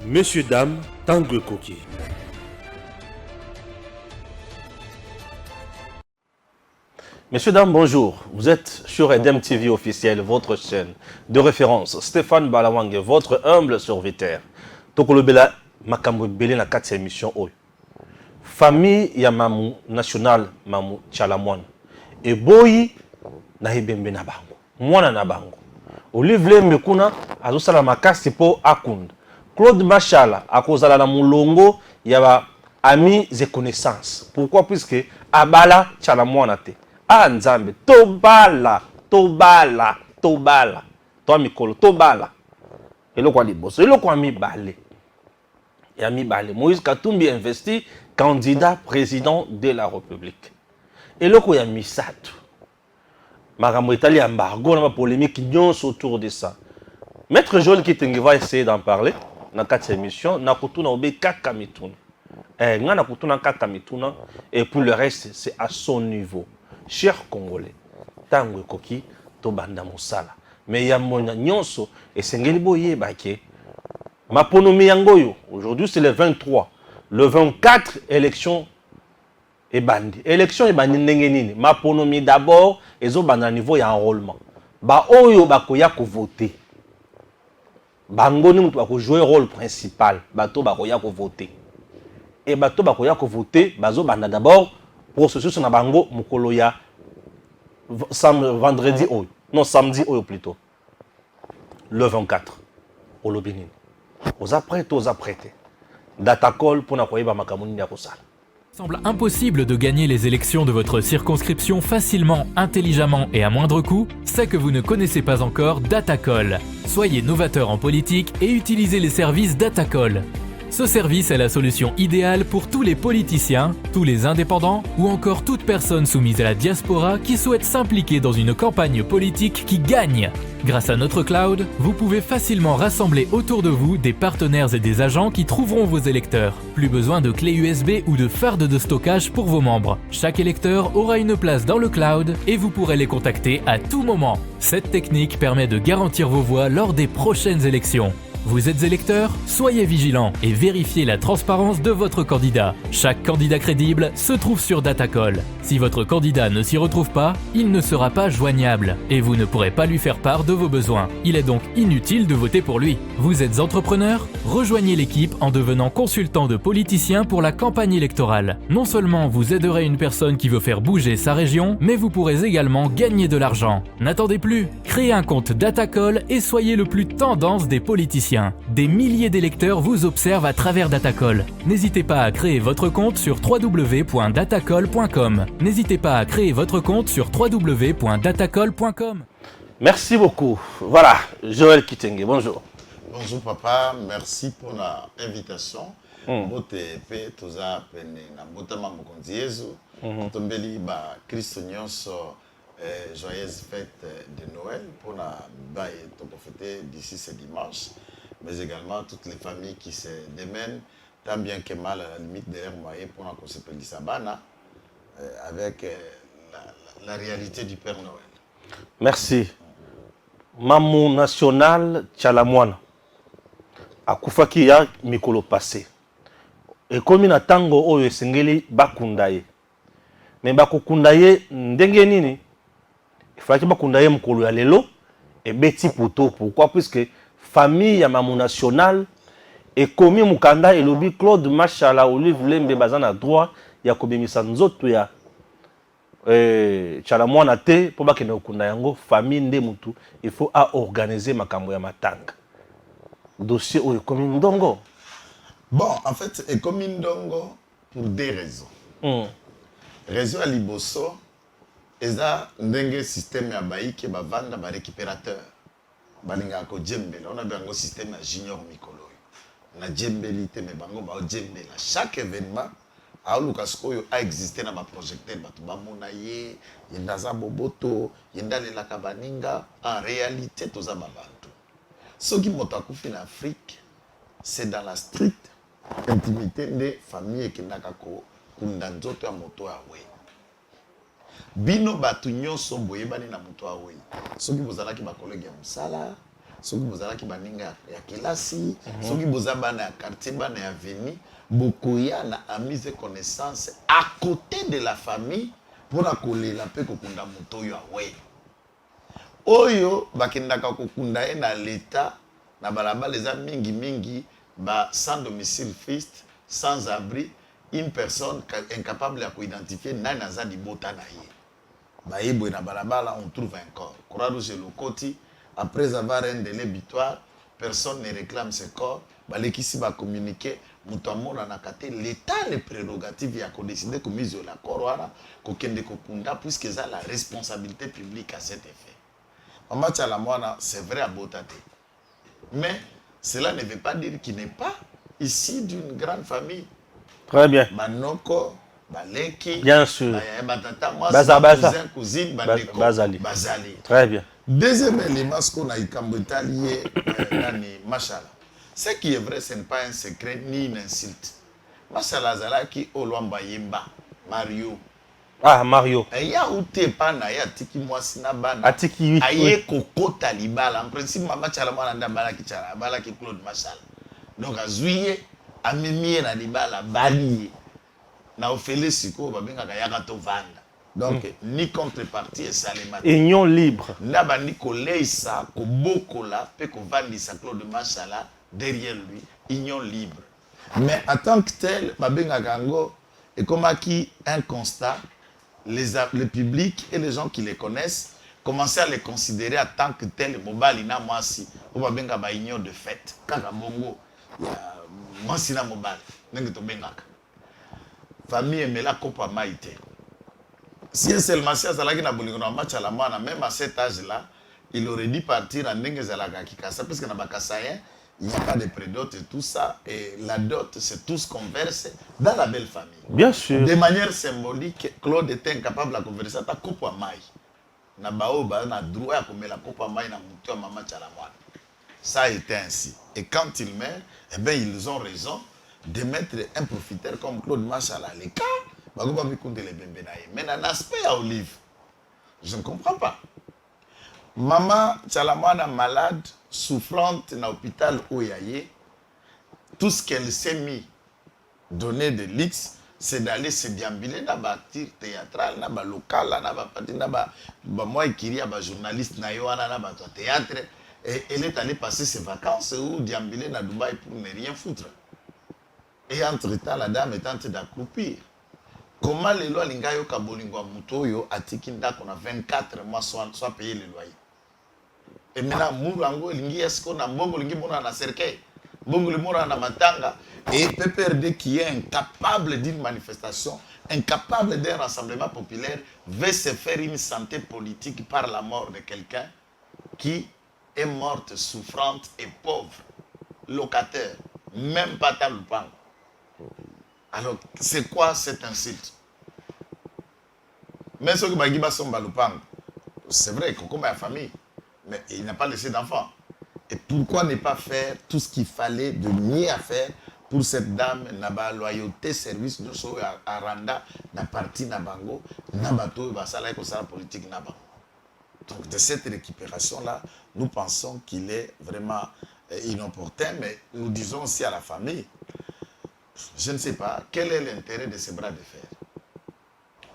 Messieurs, dames, Tanguy Koki. Messieurs, dames, bonjour. Vous êtes sur Edem TV officiel, votre chaîne de référence. Stéphane Balawangue, votre humble serviteur. Tokolobela makambo belé na 4 émissions. Famille ya mamu national mamu Chalamwan. Et boyi na hibembe na bango. Mwana na bango. Olivier Mekuna azosala makasi po akunda. Claude Machala akozala na mulongo ya ba amis et connaissances. Pourquoi? Puisque abala Chalamwana te. Ah Nzambe, tobala. Toi mikolo, tobala. Eloko liboso, eloko mibale. Ya mibale. Moïse Katumbi investi candidat président de la République. Eloko ya misato. Makambo etali embargo na polémique nyonso autour de ça. Maître Joël Kitenge va essayer d'en parler dans 4 émissions. Na kutuna obe kaka mituna. Na kutuna kaka mituna et pour le reste c'est à son niveau. Chers Congolais, Tanguy Koki to banda mosala. Mais ya mona nyonso et sengeli boye bake. Maponomi yangoyo. Aujourd'hui c'est le 23. Le 24 élection et bandi. Élection et bandi ndengenini. Maponomi d'abord et zo banda niveau ya enrôlement. Ba oyo bakoya ko voter. Bango ni mutu bako jouer rôle principal. Bato bakoya ko voter. Et bato bakoya ko voter, bazo banda d'abord processus na bango mukolo ya vendredi oyo. Non, samedi oyo plutôt. Le 24. Au Lobinini. Aux apprêtés. Data call pour na koyeba makamuni ya kosala. Semble impossible de gagner les élections de votre circonscription facilement, intelligemment et à moindre coût, c'est que vous ne connaissez pas encore Datacall. Soyez novateur en politique et utilisez les services Datacall. Ce service est la solution idéale pour tous les politiciens, tous les indépendants ou encore toute personne soumise à la diaspora qui souhaite s'impliquer dans une campagne politique qui gagne. Grâce à notre cloud, vous pouvez facilement rassembler autour de vous des partenaires et des agents qui trouveront vos électeurs. Plus besoin de clés USB ou de fardes de stockage pour vos membres. Chaque électeur aura une place dans le cloud et vous pourrez les contacter à tout moment. Cette technique permet de garantir vos voix lors des prochaines élections. Vous êtes électeur? Soyez vigilant et vérifiez la transparence de votre candidat. Chaque candidat crédible se trouve sur Datacall. Si votre candidat ne s'y retrouve pas, il ne sera pas joignable et vous ne pourrez pas lui faire part de vos besoins. Il est donc inutile de voter pour lui. Vous êtes entrepreneur? Rejoignez l'équipe en devenant consultant de politicien pour la campagne électorale. Non seulement vous aiderez une personne qui veut faire bouger sa région, mais vous pourrez également gagner de l'argent. N'attendez plus, créez un compte Datacall et soyez le plus tendance des politiciens. Des milliers d'électeurs vous observent à travers Datacall. N'hésitez pas à créer votre compte sur www.datacall.com. N'hésitez pas à créer votre compte sur www.datacall.com. Merci beaucoup. Voilà, Joël Kitenge, bonjour. Bonjour papa, merci pour l'invitation. Bote pe toza pene na botama mokonzi Yesu. Tombeli ba Christo nyonso joyeuse fête de Noël pour la baie to fêter d'ici ce dimanche. Mais également toutes les familles qui se démènent, tant bien que mal à la limite de leur moyen pour qu'on se pèle Sabana avec la réalité du Père Noël. Merci. Mamu national Chalamwana. Akufaki ya mikolo passé. Et comme na tango oyo sengeli bakundaye. Mais bakukundaye ndenge nini? Il fallait que bakundaye mukolo ya lelo et beti poto. Pourquoi? Puisque famille ya mamu national et komi mukanda elobi Claude Machala Olive Lembe bazana droit ya kobimisa nzoto ya Chalamwana te po bakende okunda yango famille nde mutu il faut à organiser makambo ya matanga. Dossier oyo komi ndongo. Bon, en fait, c'est comme ndongo pour des raisons. Raison à liboso eza ndenge système ya baiki bavanda ba récupérateur. Balinga ko djembela on a bien un système à junior mikolo na djembeli te me bango ba djembela chaque événement a lukaskoyo a existé na ba projecteur batu ba mona ye yendaza boboto yendalela kabaninga en réalité toza babantu ce qui mota kufi na Afrique c'est dans la stricte intimité des familles qui ndaka ko kunda nzoto ya moto awe bino batu nyonso boyebani na moto awe soki bozalaki ba collègue ya musala soki bozalaki baninga ya kelasi soki boza bana ya quartier bana ya veni bokoya na amise connaissance à côté de la famille mpona kolela mpe kokunda moto oyo awe oyo bakendaka kokunda ye na leta na balabala eza mingi ba sans domicile fixe sans abri une personne incapable à identifier nani aza libota na ye bayebwe na balabala on trouve un corps Croix-Rouge le Koti après avoir un délai butoir personne ne réclame ce corps balekisi ba communiquer mutu amonanaka te l'état les prérogatives ya kodécider komise la corps wana kokende kokunda puisque eza la responsabilité publique à cet effet Mama Tchalamwana c'est vrai à Botate mais cela ne veut pas dire qu'il n'est pas ici d'une grande famille. Très bien. Banoko, Baleki, bien sûr. Batata, cousin, cousine, Bazali. Bazali. Très bien. Deuxième élément, ce qu'on a eu comme lié, Machala. Ce qui est vrai, ce n'est pas un secret ni une insulte. Machala Zalaki, Olwamba Yemba, Mario. Ah, Mario. Il y a où t'es pas na ya tiki mwasina bana. Atiki oui. Aye koko talibala. En principe, Mama Chalamwana nda balaki chala, balaki Claude Machala. Donc à juillet, à mimi na libala bali. Na ofele siko babengaka yaka to vanda. Donc ni contrepartie et salema. Union libre. Na bandi koleisa ko bokola pe ko vandisa Claude Machala derrière lui, union libre. Mais en tant que tel, babengaka ngo et comme acquis un constat le public et les gens qui les connaissent commençaient à les considérer en tant que tel mobile ina mwasi ou babenga ba union de fête kaka bongo ya mwasi na mobile ndenge to bengaka famille emela kopa maite si un seul masi azalaki na bolingo na match à la mwana même à cet âge là il aurait dû partir en ndenge zalaka kikasa parce que na bakasayen il n'y a pas de prédot et tout ça. Et la dot, c'est tout ce qu'on verse dans la belle famille. Bien sûr. De manière symbolique, Claude était incapable de converser à Kopa Mai. Na baoba, na droit à comer la Kopa Mai na moutou à Mama Tchalamwana. Ça a été ainsi. Et quand il meurt, eh bien, ils ont raison de mettre un profiteur comme Claude Machala. Les cas, bagoba mikunde les bembenaye. Mais un aspect à Olive, je ne comprends pas. Mama Tchalamwana malade, souffrante dans l'hôpital Oyaye, tout ce qu'elle s'est mis donné de luxe, c'est d'aller se déambuler dans la tir théâtral, dans la local, dans la partie, dans la moi qui y a journaliste na yoana dans le théâtre, et elle est allée passer ses vacances ou déambuler dans Dubaï pour ne rien foutre. Et entre-temps, la dame est en train d'accroupir. Comment les lois lingayo kabolingo mutoyo a tikinda qu'on a 24 mois soit payer les loyers. Et maintenant, Mourango, Lingi Esko, Nambongo, Lingi Mona na Serkei, Bongo Limora na Matanga, et PPRD qui est incapable d'une manifestation, incapable d'un rassemblement populaire, veut se faire une santé politique par la mort de quelqu'un qui est morte, souffrante et pauvre, locataire, même pas Taloupango. Alors, c'est quoi cette insulte? Mais ce que Bagiba sont Baloupango, c'est vrai, Koko ma famille. Mais il n'a pas laissé d'enfant. Et pourquoi ne pas faire tout ce qu'il fallait de mieux à faire pour cette dame, n'a loyauté, service de so à Randa, n'a parti n'a bango, n'a bateau, va ça là que ça politique n'a pas. Donc de cette récupération-là, nous pensons qu'il est vraiment inopportun, mais nous disons aussi à la famille, je ne sais pas, quel est l'intérêt de ces bras de fer?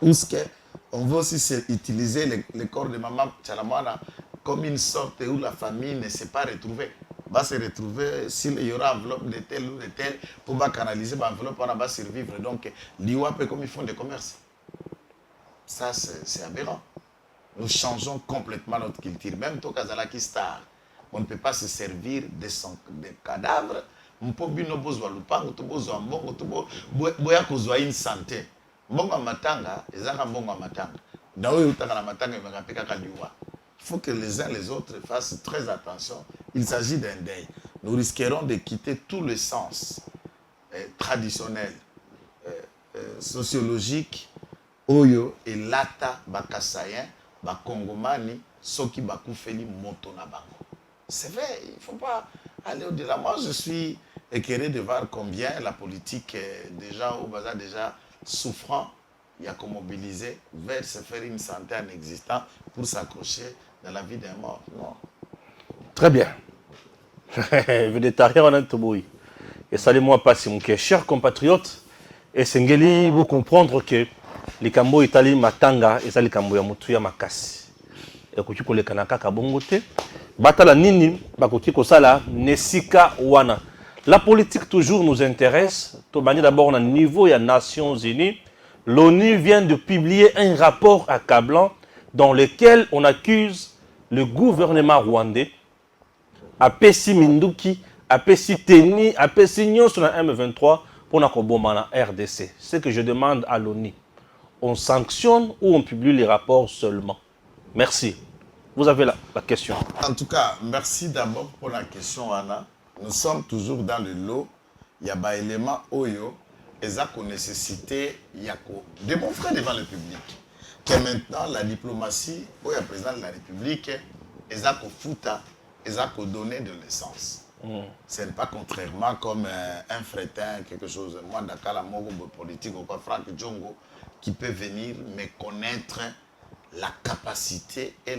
Ou est-ce qu'on veut aussi utiliser le corps de Maman Tchalamwana comme une sorte où la famille ne s'est pas retrouvée. Va se retrouver s'il y aura enveloppe de tel ou de tel pour canaliser l'enveloppe, on va survivre. Donc, l'IWAP comme ils font des commerces. Ça, c'est aberrant. Nous changeons complètement notre culture. Même Tokazalaki Star, on ne peut pas se servir de cadavres. On peut bien besoin de l'upango, tu besoin de bongo, tu besoin une santé. Bongo matanga, ils ont bongo matanga. Dans le matanga, ils vont faire kaliwa. Il faut que les uns les autres fassent très attention. Il s'agit d'un deuil. Nous risquerons de quitter tout le sens traditionnel, sociologique, oyo et lata bakasayen, bakongomani, soki bakoufeli moto na bango. C'est vrai, il ne faut pas aller au-delà. Moi, je suis écœuré de voir combien la politique est déjà au bazar, déjà souffrant. Il y a qu'à mobiliser vers se faire une santé en existant pour s'accrocher dans la vie d'un mort. Non. Très bien. Végétarien, on a tout beau. Et salut-moi pas, mon chers compatriotes. Et c'est vous comprendre que les Kambo Itali Matanga et les Kambo Yamutuya Makasi. Et que tu connais Kanaka Kabongote. Batala Nini, Bakoti Kosala, Nesika Wana. La politique toujours nous intéresse. D'abord, au niveau des Nations Unies, l'ONU vient de publier un rapport accablant dans lequel on accuse le gouvernement rwandais à Pessi Minduki, à Pessi Teni, à Pessi Nyon sur la M23 pour la RDC. Ce que je demande à l'ONU, on sanctionne ou on publie les rapports seulement? Merci. Vous avez la question. En tout cas, merci d'abord pour la question, Anna. Nous sommes toujours dans le lot. Il y a des éléments Oyo, et ça qu'on nécessité, il y a démontrer devant le public que maintenant la diplomatie, où il y a le président de la République, et ça qu'on fouta, et ça qu'on donnait de l'essence. Ce n'est pas contrairement comme un fretin, quelque chose. Moi, dans la politique, ou quoi, Franck Djongo, qui peut venir me connaître la capacité et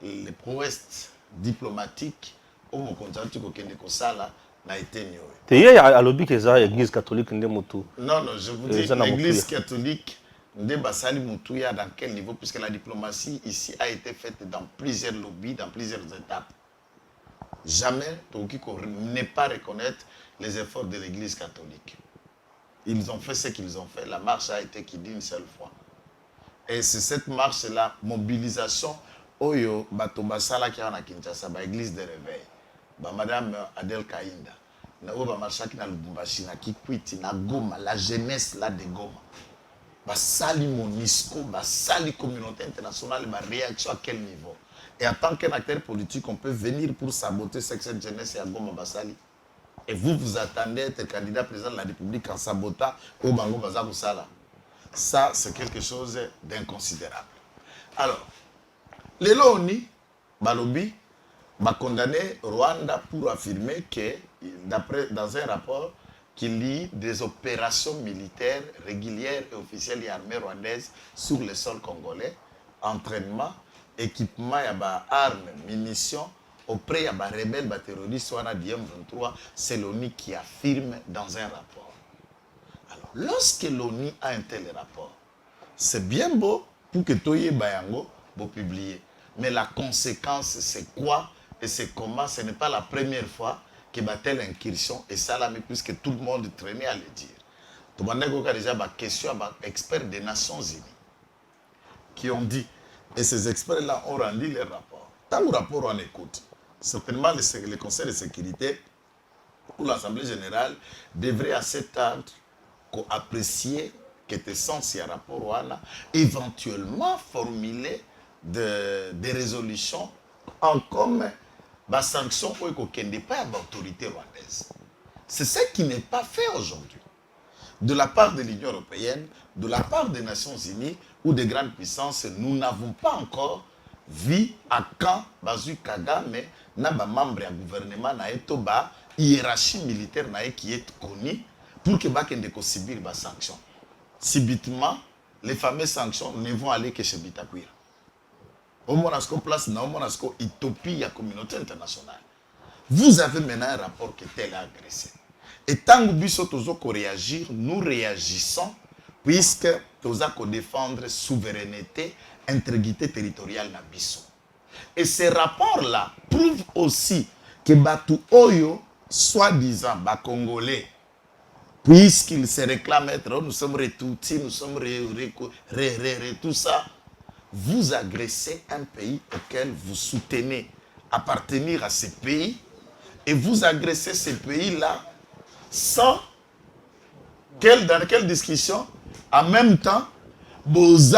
les prouesses diplomatiques au Mokontanti Kokendekosala n'a été mieux. Tu es à l'objet que l'Église catholique n'est pas tout. Non, je vous dis, l'Église catholique n'est pas dans quel niveau, puisque la diplomatie ici a été faite dans plusieurs lobbies, dans plusieurs étapes. Jamais ne pas reconnaître les efforts de l'Église catholique. Ils ont fait ce qu'ils ont fait. La marche a été qui dit une seule fois. Et c'est cette marche-là, mobilisation, Oyo, Bato Basala qui est en Kinshasa, l'église de réveil, Madame Adel Kainda, Oba Machaki na Lubumbashi, na Kikwiti, na Goma, la jeunesse là de Goma, Basali Monisco, Basali communauté internationale, ma réaction à quel niveau? Et en tant qu'un acteur politique, on peut venir pour saboter cette jeunesse à Goma Basali. Et vous attendez être candidat président de la République en sabotant au Bango Bazakou Sala. Ça, c'est quelque chose d'inconsidérable. Alors, les LONI, Balobi, va condamner Rwanda pour affirmer que, dans un rapport, qu'il y a des opérations militaires régulières et officielles et armées rwandaises sur le sol congolais, entraînement, équipement, armes, munitions, auprès des rebelles, des terroristes, soit DM23, c'est l'ONU qui affirme dans un rapport. Alors, lorsque l'ONU a un tel rapport, c'est bien beau pour que Toye Bayango vous publier. Mais la conséquence, c'est quoi et c'est comment? Ce n'est pas la première fois que y a telle incursion et ça là, mais puisque tout le monde traînait à le dire. Tout le monde a déjà des questions à experts des Nations Unies qui ont dit, et ces experts-là ont rendu les rapports. Tant que rapport on écoute, certainement le Conseil de sécurité ou l'Assemblée générale devrait à cet ordre apprécier que tes sens et rapport éventuellement formuler des résolutions en comme la sanction pour qu'on n'ait pas l'autorité rwandaise. C'est ce qui n'est pas fait aujourd'hui. De la part de l'Union européenne, de la part des Nations Unies ou des grandes puissances, nous n'avons pas encore vu à quand Bazoui Kagame n'a pas membre du gouvernement n'a pas hiérarchie militaire qui est connue pour que Bakende subir des sanctions. Subitement, les fameuses sanctions ne vont aller que chez Bitakwira. Au Monasco place, au Monasco utopie, il y a communauté internationale. Vous avez maintenant un rapport qui est tel agressé. Et tant que nous réagir, nous réagissons puisque nous avons défendre la souveraineté, intégrité territoriale na biso. Et ces rapports-là prouvent aussi que Batu Oyo, soi-disant, Congolais, puisqu'ils se réclament être, nous sommes retoutis, nous sommes tout ça, vous agressez un pays auquel vous soutenez appartenir à ce pays et vous agressez ce pays-là sans dans quelle discussion en même temps vous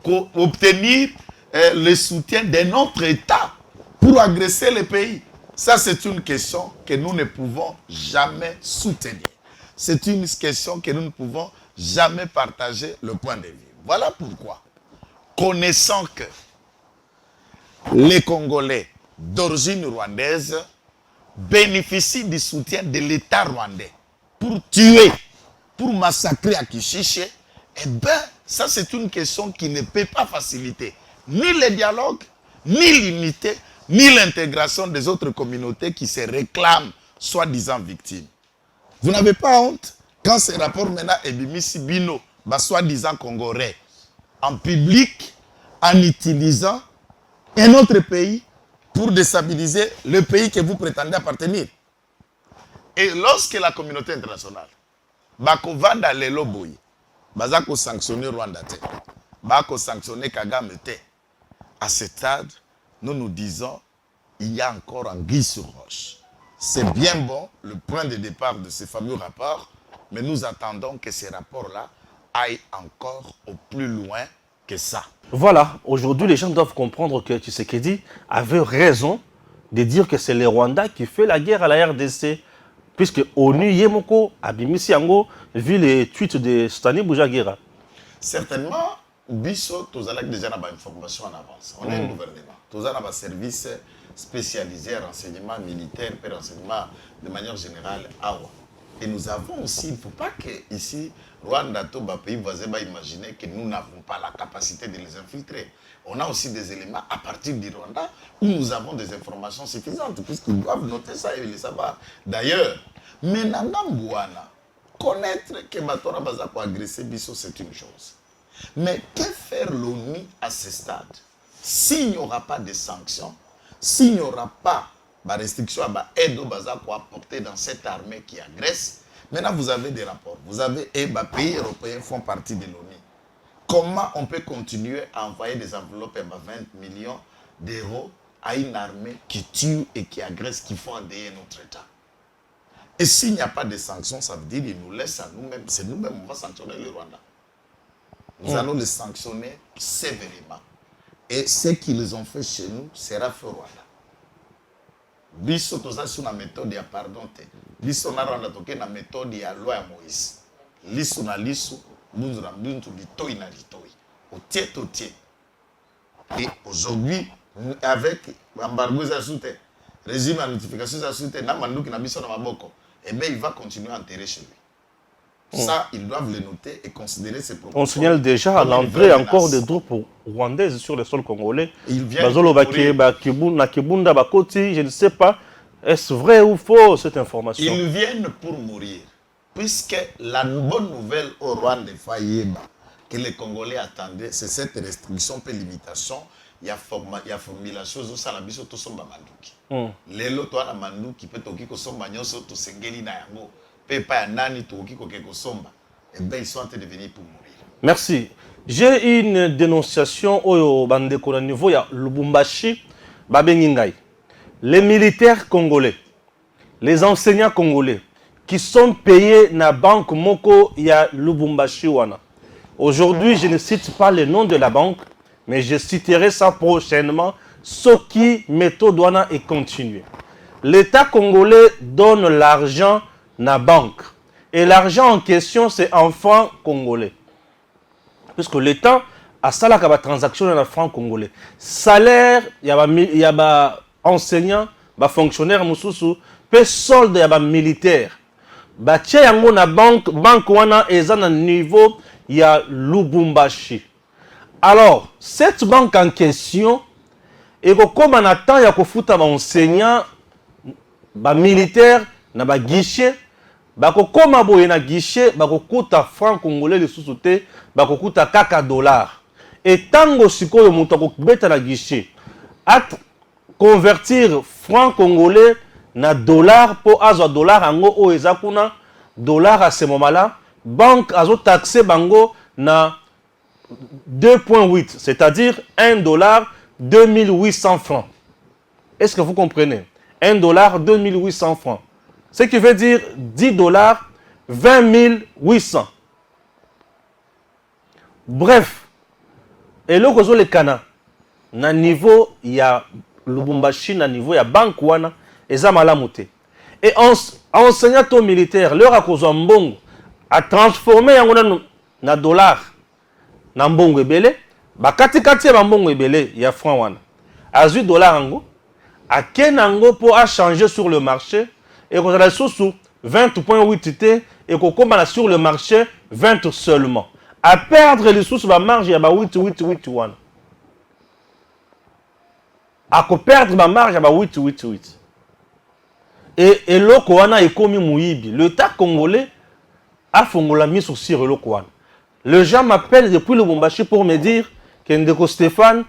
obtenir le soutien de notre État pour agresser le pays. Ça, c'est une question que nous ne pouvons jamais soutenir. C'est une question que nous ne pouvons jamais partager le point de vue. Voilà pourquoi, connaissant que les Congolais d'origine rwandaise bénéficient du soutien de l'État rwandais pour tuer, pour massacrer à Kishiché, eh bien, ça c'est une question qui ne peut pas faciliter ni le dialogue, ni l'unité ni l'intégration des autres communautés qui se réclament soi-disant victimes. Vous n'avez pas honte quand ces rapports maintenant Ebimisi Bino, soi-disant congolais, en public, en utilisant un autre pays pour déstabiliser le pays que vous prétendez appartenir. Et lorsque la communauté internationale bakovanda lelo boye bazako sanctionner Rwanda te bako sanctionner Kagame te, à ce stade nous nous disons il y a encore anguille sur roche. C'est bien bon le point de départ de ces fameux rapports, mais nous attendons que ces rapports-là aillent encore au plus loin que ça. Voilà, aujourd'hui les gens doivent comprendre que Tshisekedi avait raison de dire que c'est le Rwanda qui fait la guerre à la RDC. Puisque ONU Yemoko Abimisi Yango vu les tweets de Stani Boujagira. Certainement, Bisso, tous allons déjà avoir information en avance. On est un gouvernement. Tous allons avoir service spécialisé en renseignement militaire et renseignement de manière générale. Et nous avons aussi, il ne faut pas que ici, Rwanda, Toba, pays voisin, imaginer que nous n'avons pas la capacité de les infiltrer. On a aussi des éléments à partir du Rwanda où nous avons des informations suffisantes, puisqu'ils doivent noter ça et le savoir. D'ailleurs, Menangambouana, connaître que Batora Bazako a agressé Bisso, c'est une chose. Mais que faire l'ONU à ce stade? S'il n'y aura pas de sanctions, s'il n'y aura pas de restrictions à l'aide au Bazako apportée dans cette armée qui agresse, maintenant vous avez des rapports. Vous avez, et les pays européens font partie de l'ONU. Comment on peut continuer à envoyer des enveloppes à 20 millions d'euros à une armée qui tue et qui agresse, qui font endeuiller notre État? Et s'il n'y a pas de sanctions, ça veut dire qu'ils nous laissent à nous-mêmes. C'est nous-mêmes, on va sanctionner le Rwanda. Nous allons les sanctionner sévèrement. Et ce qu'ils ont fait chez nous sera fait au Rwanda. Biso toza sur la méthode de pardon. Biso na Rwanda toke na méthode de la loi de Moïse. Lisu na lisu. Et aujourd'hui, avec l'embargo, régime à notification, il va continuer à enterrer chez lui. Ça, ils doivent le noter et considérer ces propos. On signale déjà l'entrée encore des troupes rwandaises sur le sol congolais. Ils viennent je ne sais pas, est-ce vrai ou faux cette information? Ils viennent pour mourir. Puisque la bonne nouvelle au Rwanda que les Congolais attendaient, c'est cette restriction et limitation. Il y a formulation de ça, la biso to somba manduki. Les loto na manduki peut toki ko somba nyoso to sengeli na yango. Pe pa nani toki ko keko somba. Et ben ils sont en train de venir pour mourir. Merci. J'ai une dénonciation au bandeko na niveau ya Lubumbashi babengingai. Les militaires congolais, les enseignants congolais qui sont payés na banque moko ya Lubumbashi wana. Aujourd'hui, je ne cite pas le nom de la banque, mais je citerai ça prochainement, ce qui méthode wana est continué. L'État congolais donne l'argent na banque. Et l'argent en question, c'est en francs congolais. Puisque l'État a ça là la transaction dans francs congolais. Salaire, il y a enseignants, fonctionnaires, peu solde, il y a militaires. Batia yango na banque wana eza na niveau ya Lubumbashi. Alors, cette banque en question et comme on attend ya kofuta ba enseignant ba militaire na ba guichet ba kokoma boye na guichet ba kokuta franc congolais le sous-souté ba kokuta kaka dollar. Et tango sikoyo muto kokbeta na guichet at convertir franc congolais na dollar pour azo dollar ango o ezakuna dollar à ce moment-là banque azo taxé bango na 2.8 c'est-à-dire 1 dollar 2800 francs. Est-ce que vous comprenez? 1 dollar 2800 francs. Ce qui veut dire 10 dollars 20 800. Bref, et là que les cana na niveau il y a Lubumbashi na niveau il y a banque wana eza malamu te. Et enseignant au militaire leur akozwa mbongo a transformé yango na dollar na mbongo ebele bakati kati ba mbongo ebele ya franc wana azui dollar yango akenango pour a changer sur le marché et qu'on a sous 20.8 t et qu'on combat sur le marché 20 seulement à perdre les sous ba marge ya ba 8 wana. à perdre ma marge à 8. Et l'oko wana est comme Mouibi. L'État congolais a fongola mis sur Cyril Lokwan. Le gens m'appellent depuis le Lubumbashi pour me dire que Ndeko Stéphane,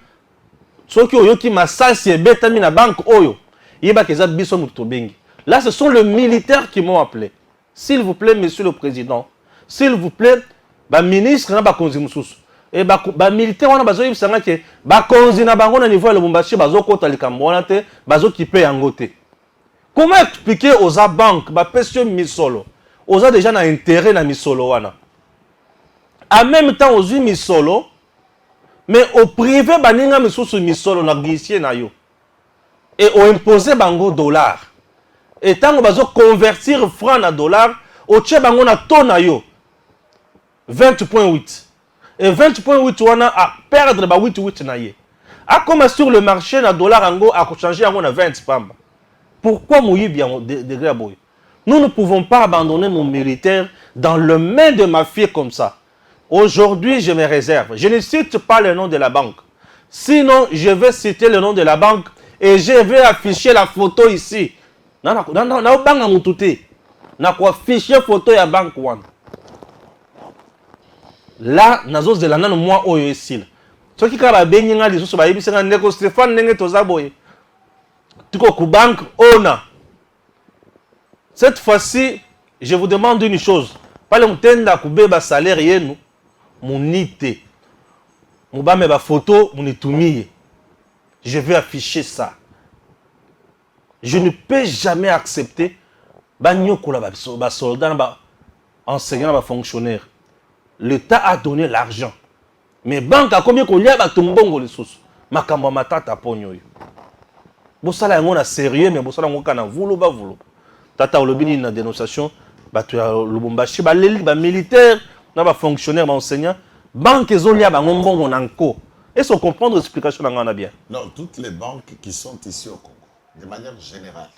ceux qui m'a salsi betami na banque oyo, yeba keza biso mutobengi. Là, ce sont les militaires qui m'ont appelé. S'il vous plaît, monsieur le président, s'il vous plaît, ba ministre na ba konzi mususu. Et ba militaire wana bazo yebisanga ke ba konzi na bango na niveau ya Lubumbashi bazo kota likambo wana te, bazo kipe yango te. Comment expliquer aux banques, bah, monsieur Misolo, aux déjà un intérêt dans Misolo wana. En même temps, aux Misolo, mais au privé, bah, ninga misusu Misolo na guissier na yo. Et au imposé bango dollar. Et tant que vous convertir franc na dollar, au tche bango na ton na yo. 20.8. Et 20.8 wana à perdre bah 8 na ye. A comme sur le marché na dollar ango a changer ango na 20 pamba. Pourquoi Mouyibi a degré à Boy? Nous ne pouvons pas abandonner nos militaires dans le main de mafieux comme ça. Aujourd'hui, je me réserve. Je ne cite pas le nom de la banque. Sinon, je vais citer le nom de la banque et je vais afficher la photo ici. Non, afficher photo de la banque. Là, nous avons moi ici. Ce qui est bien, c'est que Stéphane n'est pas boy. Banque, cette fois-ci, je vous demande une chose. Pas le temps de salaire et nous, mon nité, mon ba photo, mon itumie. Je vais afficher ça. Je ne peux jamais accepter ba soldat, ba enseignant, ba fonctionnaire. L'État a donné l'argent. Mais banque a combien qu'on y a ba tumbongo les sous. Makamba matata ponyo. Bosala yango na sérieux mais bosala yango kana vulu ba vulu. Tata olobini na dénonciation batu ya Lubumbashi ba leli ba militaire na ba fonctionnaire ba enseignant banque ezolia ba ngombongo nanko. Est-ce qu'on comprend l'explication na ngana bien? Non, toutes les banques qui sont ici au Congo, de manière générale,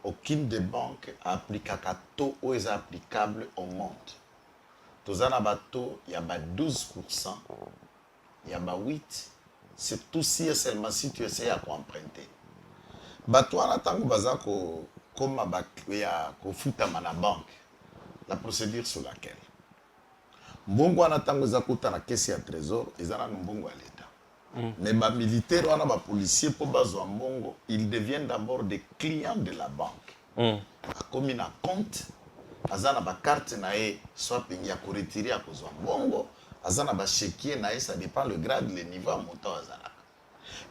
aucune des banques applique à taux ou est applicable au monde. Tozana bateau, il y a 12%, il y a 8%. C'est tout si et seulement si tu essaies à emprunter. Bateau en attendant bazako comme ya ko futama na banque. La procédure sur laquelle mbongo en attendant bazako ta na caisse ya trésor, ils en ont mbongo à l'état. Mais les militaires ou les policiers pour bazwa mbongo, ils deviennent d'abord des clients de la banque. Comme ils ont compte, azana ba carte na e soit payé à ko retirer à cause mbongo. Azana ba chéquier na ça dépend le grade le niveau montant azana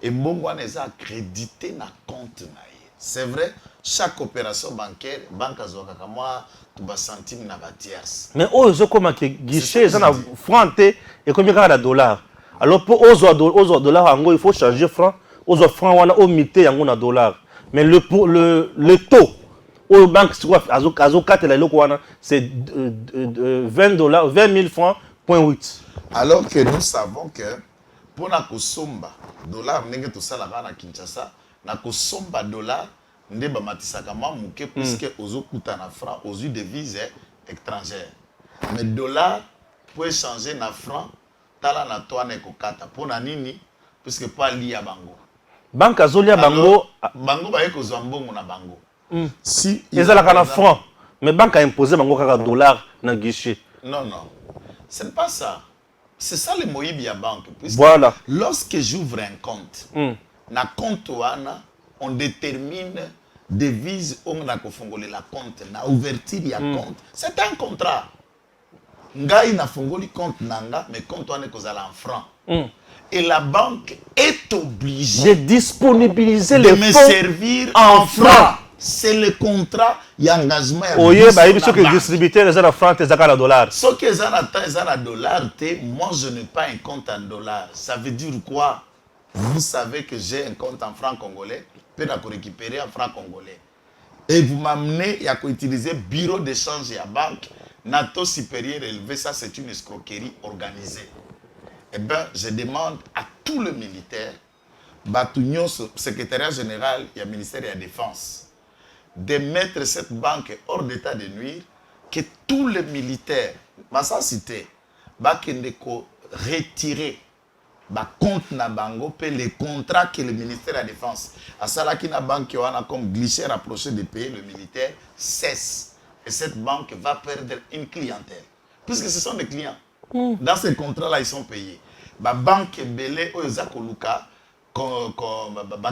et mbongo na eza accrédité na compte na ye. C'est vrai, chaque opération bancaire banque azoka kama tu ba centime na ba tierce mais ozo comme que guichet ezana franc et combien de dollars. Alors pour ozo dollar ango il faut changer franc, ozo franc wana au mité yango na dollar. Mais le taux au banque azo katela loko wana c'est 20 dollars 20 000 francs. 0.8. Alors que nous savons que pour na kosomba dollar ndenge to sala na Kinshasa na kosomba dollar nde ba matisaka mamuke puisque ozokuta na franc aux devises étrangères. Mais dollar pour échanger na franc tala na toi na kokata pona nini puisque pas liya bango. Banque azolia bango bango ba ekozwa mbongo na bango. Si ezalaka na franc mais banque a imposé bango kaka dollar na guichet. Non. Ce n'est pas ça. C'est ça le Moïbi à banque. Voilà. Lorsque j'ouvre un compte, na compte on détermine devise on a kofongoli la compte, na ouverture ya compte. C'est un contrat. Ngai na fongoli compte nanga, mais compte on est kozala en francs. Et la banque est obligée de disponibiliser de les me fonds servir en francs. C'est le contrat et engagement. Oye, bah, il faut que le distributeur les a francs, les a dollars. Ce que les a dollars, moi je n'ai pas un compte en dollars. Ça veut dire quoi? Vous savez que j'ai un compte en francs congolais, je peux récupérer en francs congolais. Et vous m'amenez à utiliser bureau d'échange et à banque, NATO supérieur élevé, ça c'est une escroquerie organisée. Eh bien, je demande à tous les militaires, Batunion, secrétariat général et le ministère de la Défense, de mettre cette banque hors d'état de nuire, que tous les militaires, sans citer, retirer compte na bango, puis les contrats que le ministère de la Défense a salaki na banque qui a comme glissé, rapproché de payer le militaire, cesse. Et cette banque va perdre une clientèle. Puisque ce sont des clients. Dans ces contrats-là, ils sont payés. La banque belé, Oyozakoluka, comme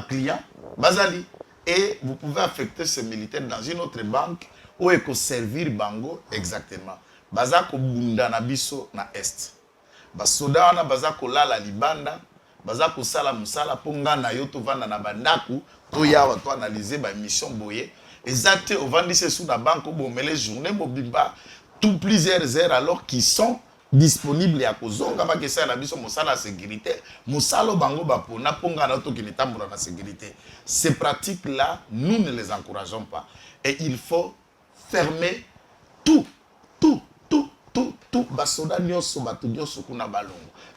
client, Bazali. Et vous pouvez affecter ce militaire dans une autre banque où il peut servir bango exactement. Bazako bunda na biso na est. Basoda wana bazako lala libanda, bazako sala musala ponga na yo to vanda na bandaku, to yawa to analyser ba mission boye. Exacte au vendissez sous la banque au les journées mobimba tout plusieurs heures alors qu'ils sont disponibles à kozonga ba que ça la biso musala sécurité, musalo bango ba pona ponga na to ki netambura na sécurité. Ces pratiques là, nous ne les encourageons pas et il faut fermer tout.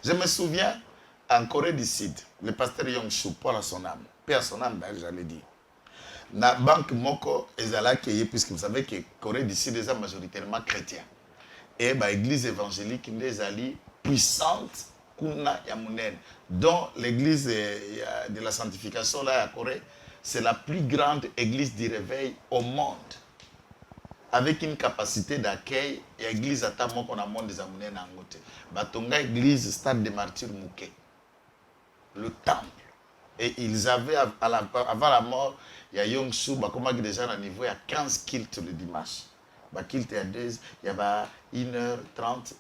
Je me souviens, en Corée du Sud, le pasteur Yong-Shu, pour à son âme, paix à son âme, j'allais dire, la banque Moko, puisque vous savez que Corée du Sud est majoritairement chrétien. Et l'église évangélique des alliés puissante, dont l'église de la sanctification là à Corée, c'est la plus grande église du réveil au monde. Avec une capacité d'accueil, et l'église à Tamon qu'on a monde des amounés dans le Batonga église stade de martyrs Mouké. Le temple. Et ils avaient, avant la mort, il y a Yong-Shu, comme déjà à niveau, il y a 15 kilts le dimanche. Kilt à 2, il y a 1h30,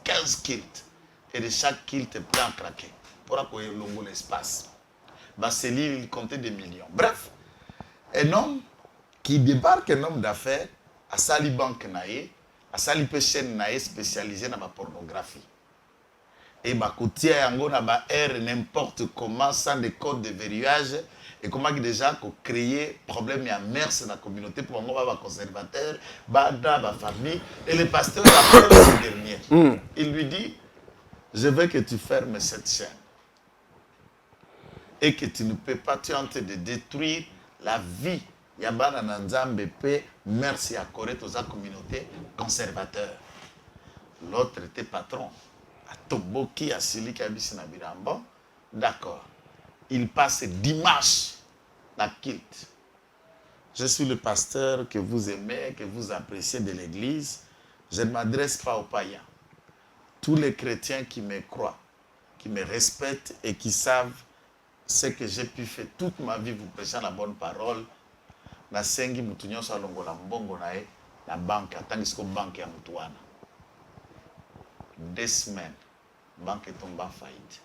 15 kilts. Et de chaque kilt est plein à craquer. Pour accueillir l'espace. C'est l'île, il comptait des millions. Bref, un homme qui débarque, un homme d'affaires, à Sali Banque Naé, à Sali chaîne Naé spécialisée dans la pornographie. Et côté yango na ba air n'importe comment sans des codes de verrouillage et comment déjà créer problème et mers dans la communauté pour ngo ba conservateur, ba famille et le pasteur appelle le dernier. Il lui dit je veux que tu fermes cette chaîne et que tu ne peux pas tenter de détruire la vie. Yabana Nanzambe P, merci à Corée, toute la communauté conservateur. L'autre était patron. À Toboki, à Sili Kabisi Nabirambo. D'accord. Il passe dimanche la kilt. Je suis le pasteur que vous aimez, que vous appréciez de l'église. Je ne m'adresse pas aux païens. Tous les chrétiens qui me croient, qui me respectent et qui savent ce que j'ai pu faire toute ma vie, vous prêchant la bonne parole. Na sengi mutunyo sa longola mbongo na la banque atangisko banque ya mutuana 2 semaines banque est tombée en faillite.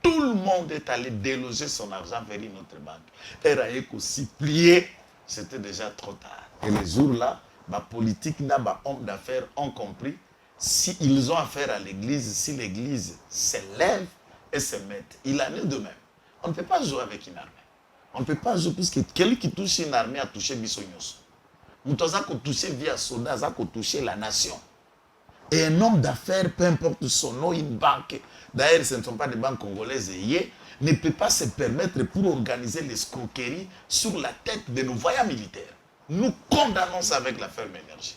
Tout le monde est allé déloger son argent vers une autre banque. Et Raïko s'y plier, c'était déjà trop tard. Et les jours là, ma politique n'a pas homme d'affaires ont compris s'ils ont affaire à l'église, si l'église s'élève et se met, il en est de même. On ne peut pas jouer avec une armée. On ne peut pas jouer puisque quelqu'un qui touche une armée a touché Bissonyos. Moutoza a touché via Soda, a touché la nation. Et un homme d'affaires, peu importe son nom, une banque, d'ailleurs ce ne sont pas des banques congolaises, ne peut pas se permettre pour organiser l'escroquerie sur la tête de nos voyants militaires. Nous condamnons ça avec la ferme énergie.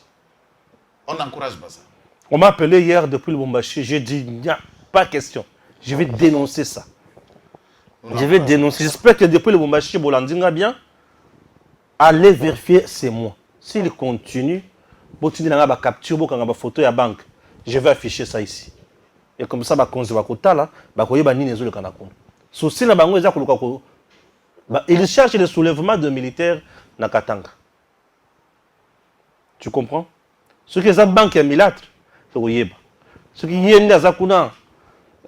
On n'encourage pas ça. On m'a appelé hier depuis le Bombashi, j'ai dit, il n'y a pas question. Je vais dénoncer ça. Je vais dénoncer. J'espère que depuis le Bombashi, Bolandinga bien, allez vérifier, c'est moi. S'il continue, si la capture, une photo de la banque, je vais afficher ça ici. Et comme ça, il cherche le soulèvement de militaires dans Katanga. Tu comprends? Ce qui est la banque est milâtre, ce qui est un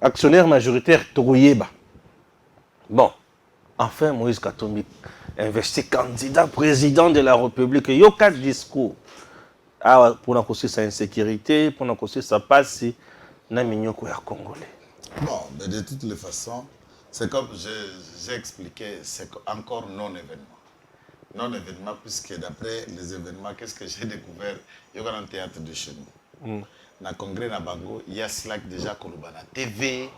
actionnaire majoritaire, bon, enfin, Moïse Katumbi investi candidat président de la République. Il y a 4 discours. Pour nous causer sa insécurité, pour nous causer sa passe, na mignoko ya Congolais. Bon, mais de toutes les façons, c'est comme j'ai expliqué, c'est encore non-événement. Non-événement, puisque d'après les événements, qu'est-ce que j'ai découvert? Il y a un théâtre de chez nous. Dans le congrès na Bango, il y a Slack déjà Koluba na TV.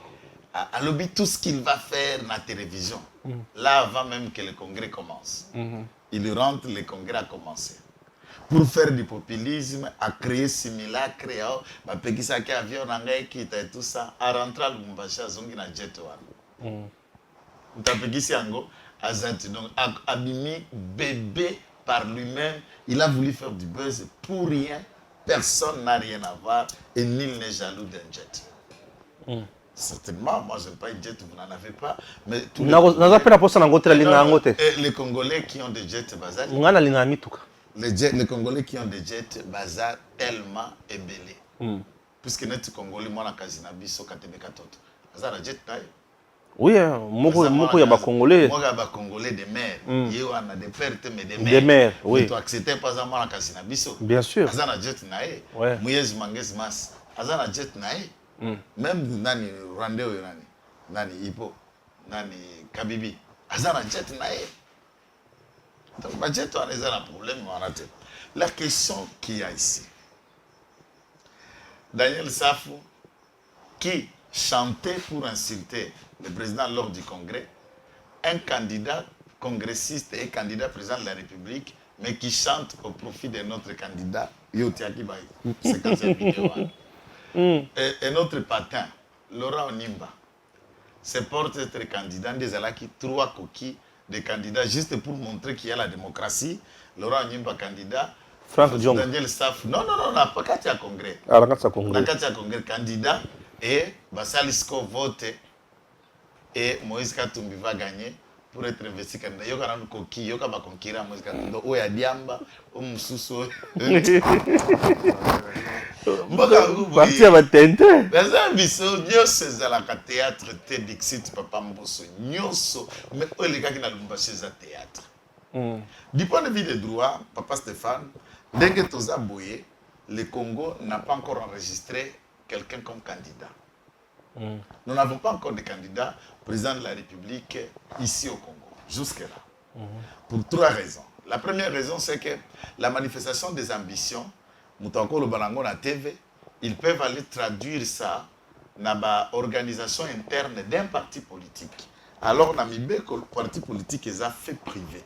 À lobby tout ce qu'il va faire dans la télévision. Là, avant même que le congrès commence. Il rentre, le congrès a commencé. pour faire du populisme, à créer simulacre, à payer ça qui avion, et tout ça, à rentrer à Lubumbashi, à Zongi na jet. Tapegisi Ango, Azanti, donc abimi bébé par lui-même, il a voulu faire du buzz pour rien, personne n'a rien à voir et nul n'est jaloux d'un jet. Certainement, moi je n'aime pas une jet, vous n'en avez pas, mais tous les Congolais qui ont des jets bazar, les Congolais qui ont des jets bazar tellement ébélés. Puisque nous Congolais, moi na Kazina Biso, Katebe Katoto, bazar la jet taille. Oui, beaucoup y a des Congolais. Moi, il y a des Congolais des mères. Il y a des pères, mais des mères. Des mères, oui. Tu acceptes pas ça, moi, la Biso. Bien sûr. Azana jet nae. Ouais. Mouyez manges mas. Azana jet nae. Même Nani Randeo Nani Hippo, Nani Kabibi. Azana jet nae. Donc, ma jet, on a un problème. La question qu'il y a ici. Daniel Safou, qui chantait pour insulter le président lors du congrès, un candidat congressiste et candidat président de la République, mais qui chante au profit de notre candidat, Yotiaki Baye. C'est quand cette vidéo. Et notre patin, Laurent Onimba, se porte être candidat des Alaki, 3 coquilles de candidats, juste pour montrer qu'il y a la démocratie. Laurent Onimba, candidat. Franck Diong. Daniel Saf. Non, pas quand il y a congrès. Ah, quand il y a congrès. Quand il y a congrès, candidat. Et Basalisco vote et Moïse Katumbi va gagner pour être investi candidat. Il y a un coquille, il y a un conquérant Moïse Katumbi. Il y a Diamba, il y a Moussousso. Parti à ma tente. Les ambitions, nous sommes à la théâtre, Dixit, Papa Mbosso, nous sommes, mais les gars qui n'ont pas chez le théâtre. Du point de vue des droits, Papa Stéphane, dès que tu as boyé, le Congo n'a pas encore enregistré quelqu'un comme candidat. Nous n'avons pas encore de candidat président de la République ici au Congo, jusque-là. Pour 3 raisons. La première raison, c'est que la manifestation des ambitions, Moutanko le Balango na TV, ils peuvent aller traduire ça dans l'organisation interne d'un parti politique. Alors, dans le parti politique est fait privé.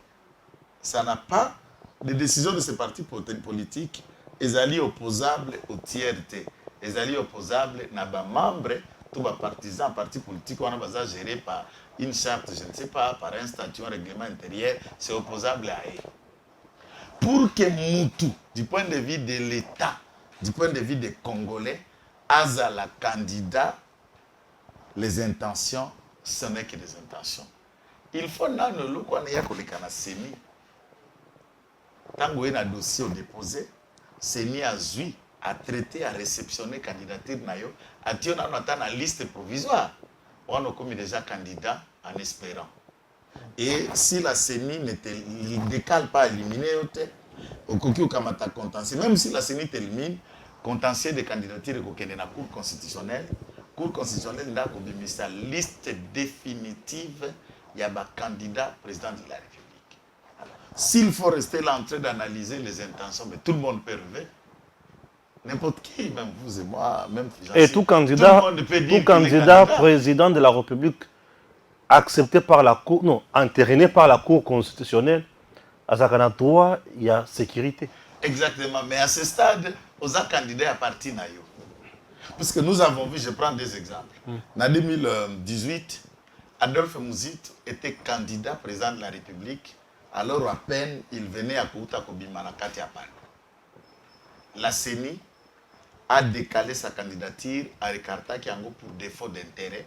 Ça n'a pas de décision de ce parti politique, ils sont opposables au tiers-té. Ils sont opposables à des membres, tous les partisans, partis politiques, on a géré par une charte, je ne sais pas, par un statut, un règlement intérieur, c'est opposable à eux. Pour que Moutou, du point de vue de l'État, du point de vue des Congolais, à la candidat, les intentions, ce n'est que des intentions. Il faut que nous ayons tant qu'il y a un dossier déposé, c'est mis à Zui, à traiter, à réceptionner la candidature, à dire qu'on a une liste provisoire. On a commis déjà candidat en espérant. Et si la CENI ne décale pas à éliminer, même si la CENI t'élimine, contentieux de candidature est dans la Cour constitutionnelle. La Cour constitutionnelle a la liste définitive, il y a un candidat président de la République. S'il faut rester là en train d'analyser les intentions, mais tout le monde peut rêver. N'importe qui, même vous et moi, même et tout candidat président de la République accepté par la Cour, non, entériné par la Cour constitutionnelle, à Zakana 3, il y a sécurité. Exactement, mais à ce stade, aux candidats à partir nayo. Parce que nous avons vu, je prends 2 exemples. En 2018, Adolphe Mouzit était candidat président de la République. Alors à peine il venait à Kouta Kobimanakati à Paris. La CENI a décalé sa candidature à Ricarda Kiango pour défaut d'intérêt,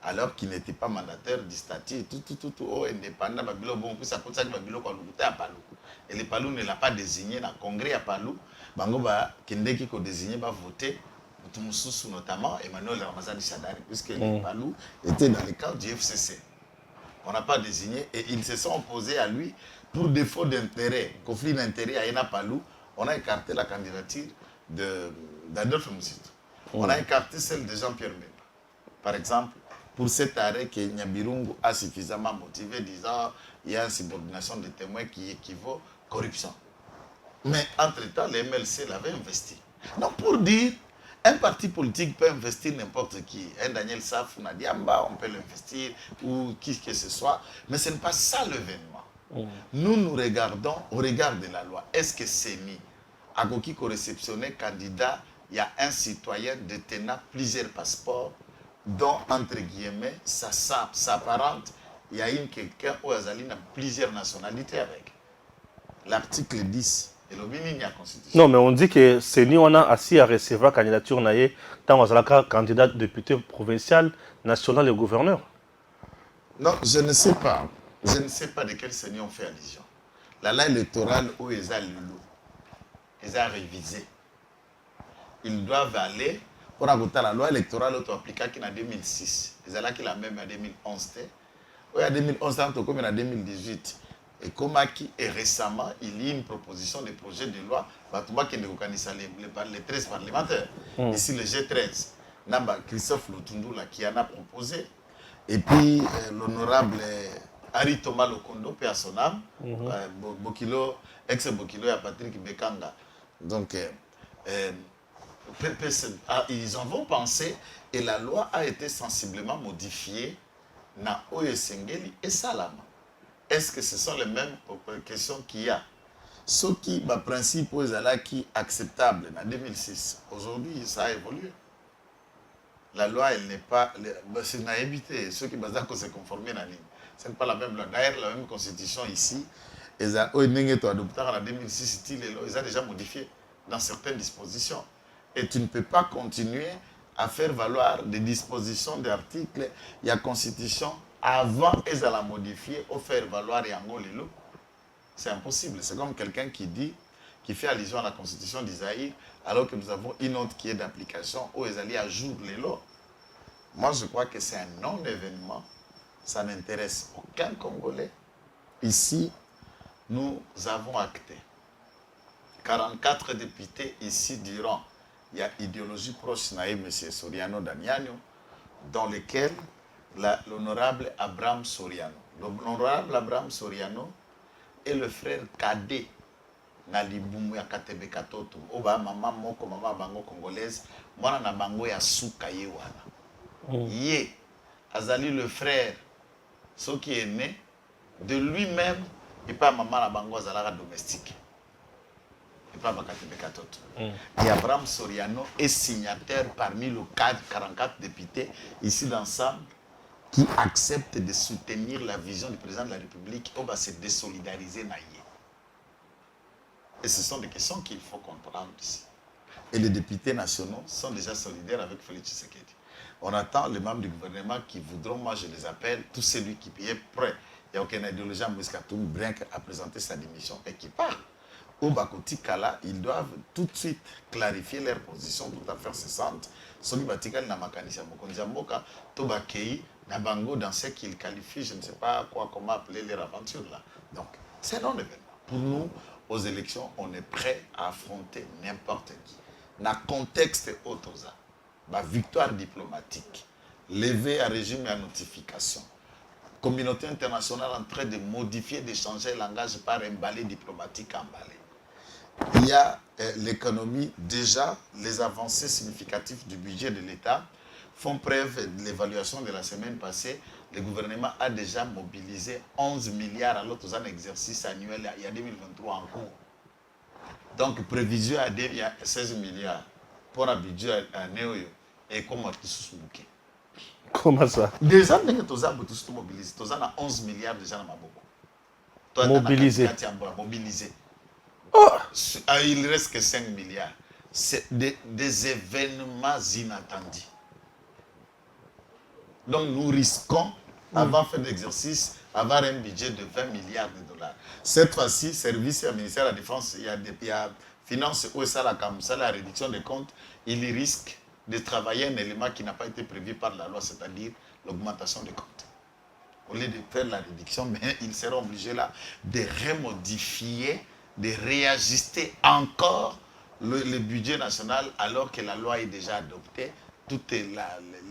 alors qu'il n'était pas mandataire du statut, tout indépendant, et le Palou ne l'a pas désigné dans le congrès à Palou, Kendeki ko désigné va voter, notamment Emmanuel Ramazani Chadari, puisque le Palou était dans le cadre du FCC. On n'a pas désigné et ils se sont opposés à lui pour défaut d'intérêt, conflit d'intérêt à Ena Palou. On a écarté la candidature d'Adolphe Mouzit. On a écarté celle de Jean-Pierre Mbemba. Par exemple, pour cet arrêt que Nyabirungu a suffisamment motivé, disant qu'il y a une subordination de témoins qui équivaut à corruption. Mais entre-temps, les MLC l'avaient investi. Donc pour dire, un parti politique peut investir n'importe qui. Un Daniel Saf ou Nadiamba, on peut l'investir, ou qui que ce soit. Mais ce n'est pas ça l'événement. Nous, nous regardons au regard de la loi. Est-ce que CENI a réceptionné candidat, il y a un citoyen détenant plusieurs passeports dont, entre guillemets, ça s'apparente, il y a quelqu'un où il a plusieurs nationalités avec. L'article 10, et le il y a constitution. Non, mais on dit que CENI, on a assis à recevoir la candidature naïe tant on a candidat député provincial, national et gouverneur. Non, je ne sais pas. Je ne sais pas de quel CENI on fait allusion. La loi électorale où ils ont révisé. Ils doivent aller pour ajouter la loi électorale qui appliquée en 2006. Ils ont la même en 2011. En 2011, comme en 2018. Et comme et récemment, il y a une proposition de projet de loi qui les 13 parlementaires. Ici, le G13. Christophe Lutundou qui en a proposé. Et puis, l'honorable Harry Thomas Lokondo, paix à son âme, Bokilo, ex-Bokilo et Patrick Bekanga. Donc, ils en vont penser et la loi a été sensiblement modifiée dans Oyesengeli et Salama. Est-ce que ce sont les mêmes questions qu'il y a? Ce qui, par principe, qui acceptable en 2006. Aujourd'hui, ça a évolué. La loi, elle n'est pas. C'est une évité. Ceux qui se conformer à la ligne. Ce n'est pas la même loi. D'ailleurs, la même constitution ici, ils ont adopté en 2006, ils ont déjà modifié dans certaines dispositions. Et tu ne peux pas continuer à faire valoir des dispositions d'articles. Il y a constitution. Avant, ils allaient la modifier ou faire valoir et en gros. C'est impossible. C'est comme quelqu'un qui fait allusion à la constitution d'Isaïe, alors que nous avons une autre qui est d'application où ils allaient à jour les lois. Moi, je crois que c'est un non-événement. Ça n'intéresse aucun Congolais. Ici, nous avons acté 44 députés ici durant. Il y a idéologie proche de M. Soriano Daniano, dans lequel l'honorable Abraham Soriano. L'honorable Abraham Soriano est le frère cadet na libumu ya Katebe Katoto. Oba maman moko maman bango congolaise, mwana na bango ya suka ye wana. Ye azali le frère ce qui est né de lui-même et pas maman na bango azalaka domestique. Et pas Katebe Katoto. Et Abraham Soriano est signataire parmi les 44 députés ici d'ensemble qui acceptent de soutenir la vision du président de la République, on va se désolidariser naïe. Et ce sont des questions qu'il faut comprendre ici. Et les députés nationaux sont déjà solidaires avec Félix Tshisekedi. On attend les membres du gouvernement qui voudront, moi je les appelle, tous celui qui est prêt. Il n'y a aucun idéologie à Mouskatoum Brink à présenter sa démission et qui part. Au Bakoti Kala, ils doivent tout de suite clarifier leur position tout à fait cessante. Celui Batikal Namakanisha Mokonjamboka, Tobakei, Nabango dans ce qu'ils qualifient, je ne sais pas comment appeler leur aventure là. Donc, c'est non événement. Pour nous, aux élections, on est prêt à affronter n'importe qui. Dans le contexte autosa, la victoire diplomatique, lever un régime et à notification, communauté internationale en train de modifier, de changer le langage par un balai diplomatique emballé. Il y a l'économie, déjà, les avancées significatives du budget de l'État font preuve de l'évaluation de la semaine passée. Le gouvernement a déjà mobilisé 11 milliards à l'autre exercice annuel, il y a 2023 en cours. Donc, prévision il y a 16 milliards pour un budget à Néoyo. Et comment tout se bouquet? Comment ça? Déjà, nous avons tous mobilisé. Nous avons 11 milliards déjà dans ma boca. Mobilisé. Mobilisé. Oh. Il ne reste que 5 milliards. C'est des événements inattendus. Donc nous risquons, avant de faire l'exercice, avoir un budget de 20 milliards de dollars. Cette fois-ci, service et ministère de la Défense, il y a finance où ça la réduction des comptes, il risque de travailler un élément qui n'a pas été prévu par la loi, c'est-à-dire l'augmentation des comptes. Au lieu de faire la réduction, mais ils seront obligés là de remodifier, de réajuster encore le budget national alors que la loi est déjà adoptée. Toutes les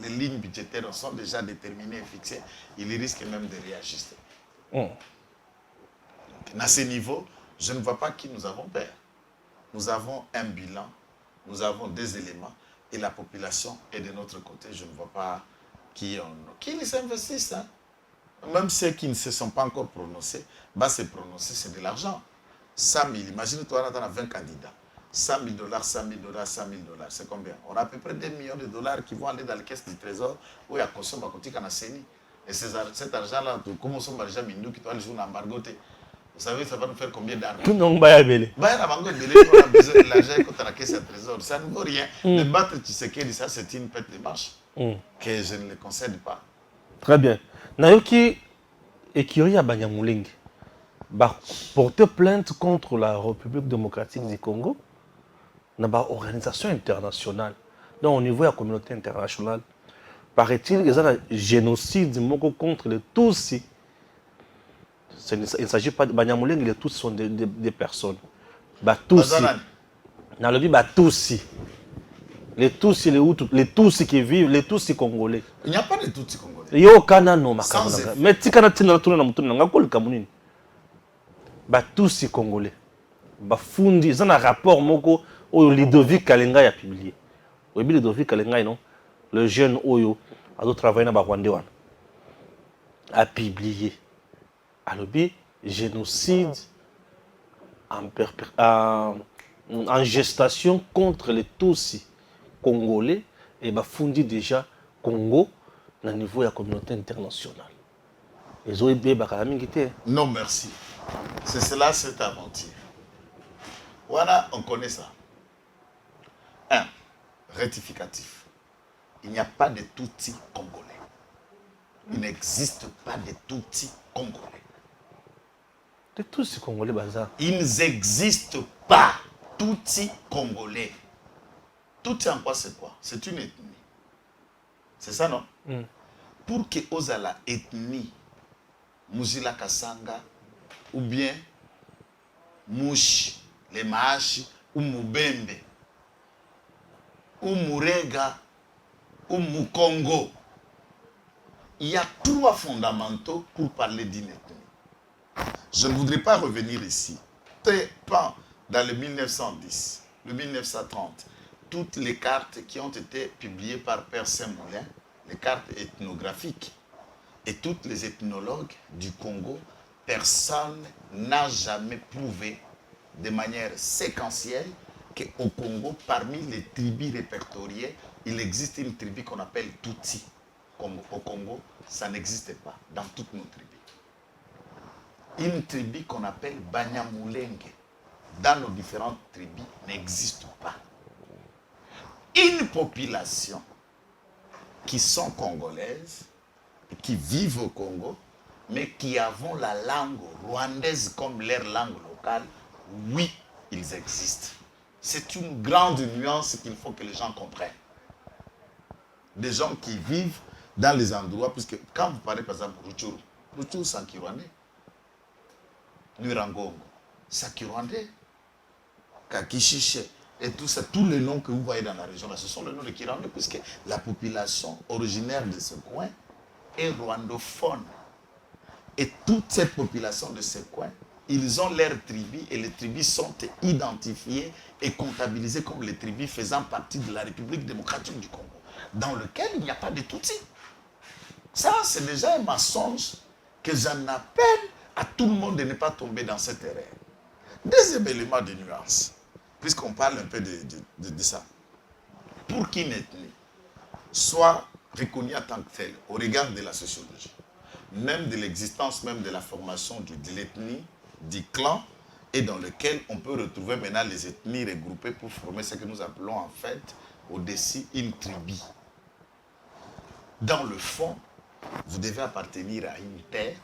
lignes budgétaires sont déjà déterminées et fixées. Ils risquent même de réajuster. Donc, à ce niveau, je ne vois pas qui nous avons peur. Nous avons un bilan, nous avons des éléments et la population est de notre côté. Je ne vois pas qui les investissent. Hein. Même ceux qui ne se sont pas encore prononcés, va se prononcer, c'est de l'argent. 100 000, imagine-toi, on a 20 candidats. 100 000 $, 100 000 $, 100 000 $, c'est combien? On a à peu près 2 millions de dollars qui vont aller dans la caisse du trésor où il y a consommé à côté Kanaseni. Et cet argent-là, comment on s'en déjà Mindou qui doit aller jouer en embargoté? Vous savez, ça va nous faire combien d'argent? Non, bah, belé. Bah, on a besoin de l'argent quand on a la caisse à trésor. Ça ne vaut rien. De battre Tshisekedi, ça, c'est une pète de marche que je ne le concède pas. Très bien. Nayoki et Kiri à Banyamuleng porter plainte contre la République démocratique du Congo dans une organisation internationale. Donc au niveau de la communauté internationale, paraît-il qu'il y a un génocide contre les Tutsis. Il ne s'agit pas de Banyamuleng, les Tutsis sont des personnes. Tutsis. Dans le but, Tutsis. Les Tutsis, les Tutsis qui vivent, les Tutsis congolais. Il n'y a pas de Tutsis congolais. Il y a aucun nom. Mais si on a Tutsis congolais. Fundi, il y a un rapport où Ludovic Kalenga a publié. Ludovic Kalenga, non? Le jeune Oyo a travaillé dans Rwanda a publié. Alors, génocide en gestation contre les Tutsis congolais et fundi déjà Congo au niveau de la communauté internationale. Ils ont été non, merci. C'est cela, cette aventure. Voilà, on connaît ça. 1. Rectificatif. Il n'y a pas de Tutsis congolais. Il n'existe pas de Tutsis congolais. De Tutsis congolais, bazar. Il n'existe pas Tutsis congolais. Tutsi en quoi c'est quoi? C'est une ethnie. C'est ça, non? Pour que Ozala ethnie, Muzila Kasanga, ou bien Mouchi, les Mahashi, ou Mubembe, ou Murega, ou Mukongo. Il y a 3 fondamentaux pour parler d'une ethnie. Je ne voudrais pas revenir ici. Pas dans le 1910, le 1930, toutes les cartes qui ont été publiées par Père Saint-Moulin, les cartes ethnographiques, et tous les ethnologues du Congo, personne n'a jamais prouvé de manière séquentielle qu'au Congo, parmi les tribus répertoriées, il existe une tribu qu'on appelle Tutsi. Comme au Congo, ça n'existe pas dans toutes nos tribus. Une tribu qu'on appelle Banyamulenge, dans nos différentes tribus, n'existe pas. Une population qui sont congolaises, qui vivent au Congo, mais qui avons la langue rwandaise comme leur langue locale, oui, ils existent. C'est une grande nuance qu'il faut que les gens comprennent. Des gens qui vivent dans les endroits, puisque quand vous parlez par exemple Ruchuru, Ruchuru c'est un Kirwandais. Nurangongo, c'est un Kirwandais. Kakishiche, et tout ça, tous les noms que vous voyez dans la région, là, ce sont les noms de Kirwandais, puisque la population originaire de ce coin est rwandophone. Et toute cette population de ce coin, ils ont leurs tribus et les tribus sont identifiées et comptabilisées comme les tribus faisant partie de la République démocratique du Congo, dans lequel il n'y a pas de Tutsis. Ça, c'est déjà un mensonge que j'en appelle à tout le monde de ne pas tomber dans cette erreur. Deuxième élément de nuance, puisqu'on parle un peu de ça. Pour qu'une ethnie soit reconnue en tant que telle, au regard de la sociologie, même de l'existence, même de la formation de l'ethnie, du clan, et dans lequel on peut retrouver maintenant les ethnies regroupées pour former ce que nous appelons en fait au-dessus une tribu. Dans le fond, vous devez appartenir à une terre,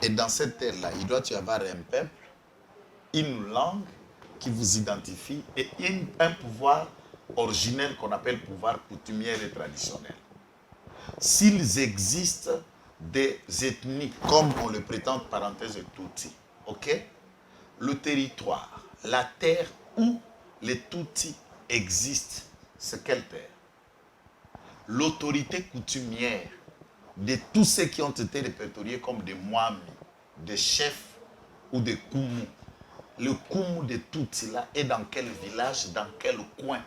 et dans cette terre-là, il doit y avoir un peuple, une langue qui vous identifie et un pouvoir originel qu'on appelle pouvoir coutumier et traditionnel. S'ils existent des ethnies, comme on le prétend, parenthèse Tutsi, ok? Le territoire, la terre où les Tutsis existent, c'est quelle terre? L'autorité coutumière de tous ceux qui ont été répertoriés comme des Mwami, des chefs ou des Kumu. Le Kumu de Tutsi là est dans quel village, dans quel coin?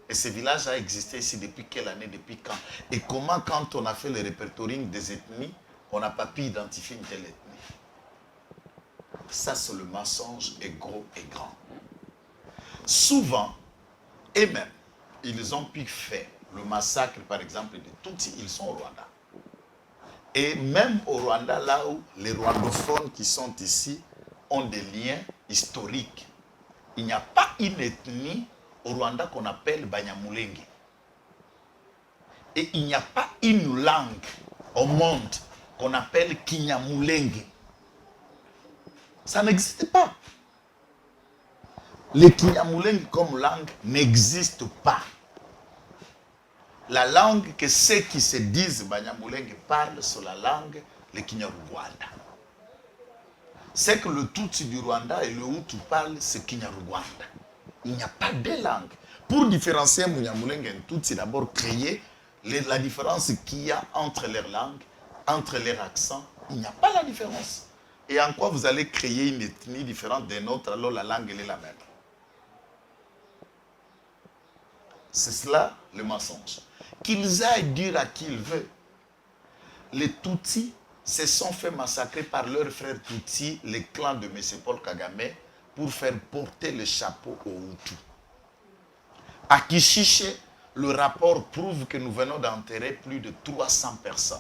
Et ce village a existé ici depuis quelle année, depuis quand? Et comment, quand on a fait le répertoring des ethnies, on n'a pas pu identifier une telle ethnie. Ça, c'est le mensonge est gros et grand. Souvent, et même, ils ont pu faire le massacre, par exemple, de Tutsi, ils sont au Rwanda. Et même au Rwanda, là où les rwandophones qui sont ici ont des liens historiques, il n'y a pas une ethnie au Rwanda qu'on appelle Banyamulenge. Et il n'y a pas une langue au monde qu'on appelle Kinyamulenge. Ça n'existe pas. Le Kinyamulenge comme langue n'existe pas. La langue que ceux qui se disent Banyamulenge parlent, c'est la langue, le Kinyarwanda. C'est que le Tutsi du Rwanda et le Hutu parlent, c'est Kinyarwanda. Il n'y a pas de langue. Pour différencier Banyamulenge et Tutsi, d'abord créer la différence qu'il y a entre leurs langues, entre leurs accents. Il n'y a pas la différence. Et en quoi vous allez créer une ethnie différente des nôtres, alors la langue elle est la même. C'est cela le mensonge. Qu'ils aillent dire à qui ils veulent. Les Tutsis se sont fait massacrer par leurs frères Tutsis, les clans de M. Paul Kagame, pour faire porter le chapeau aux Hutus. À Kishiche, le rapport prouve que nous venons d'enterrer plus de 300 personnes.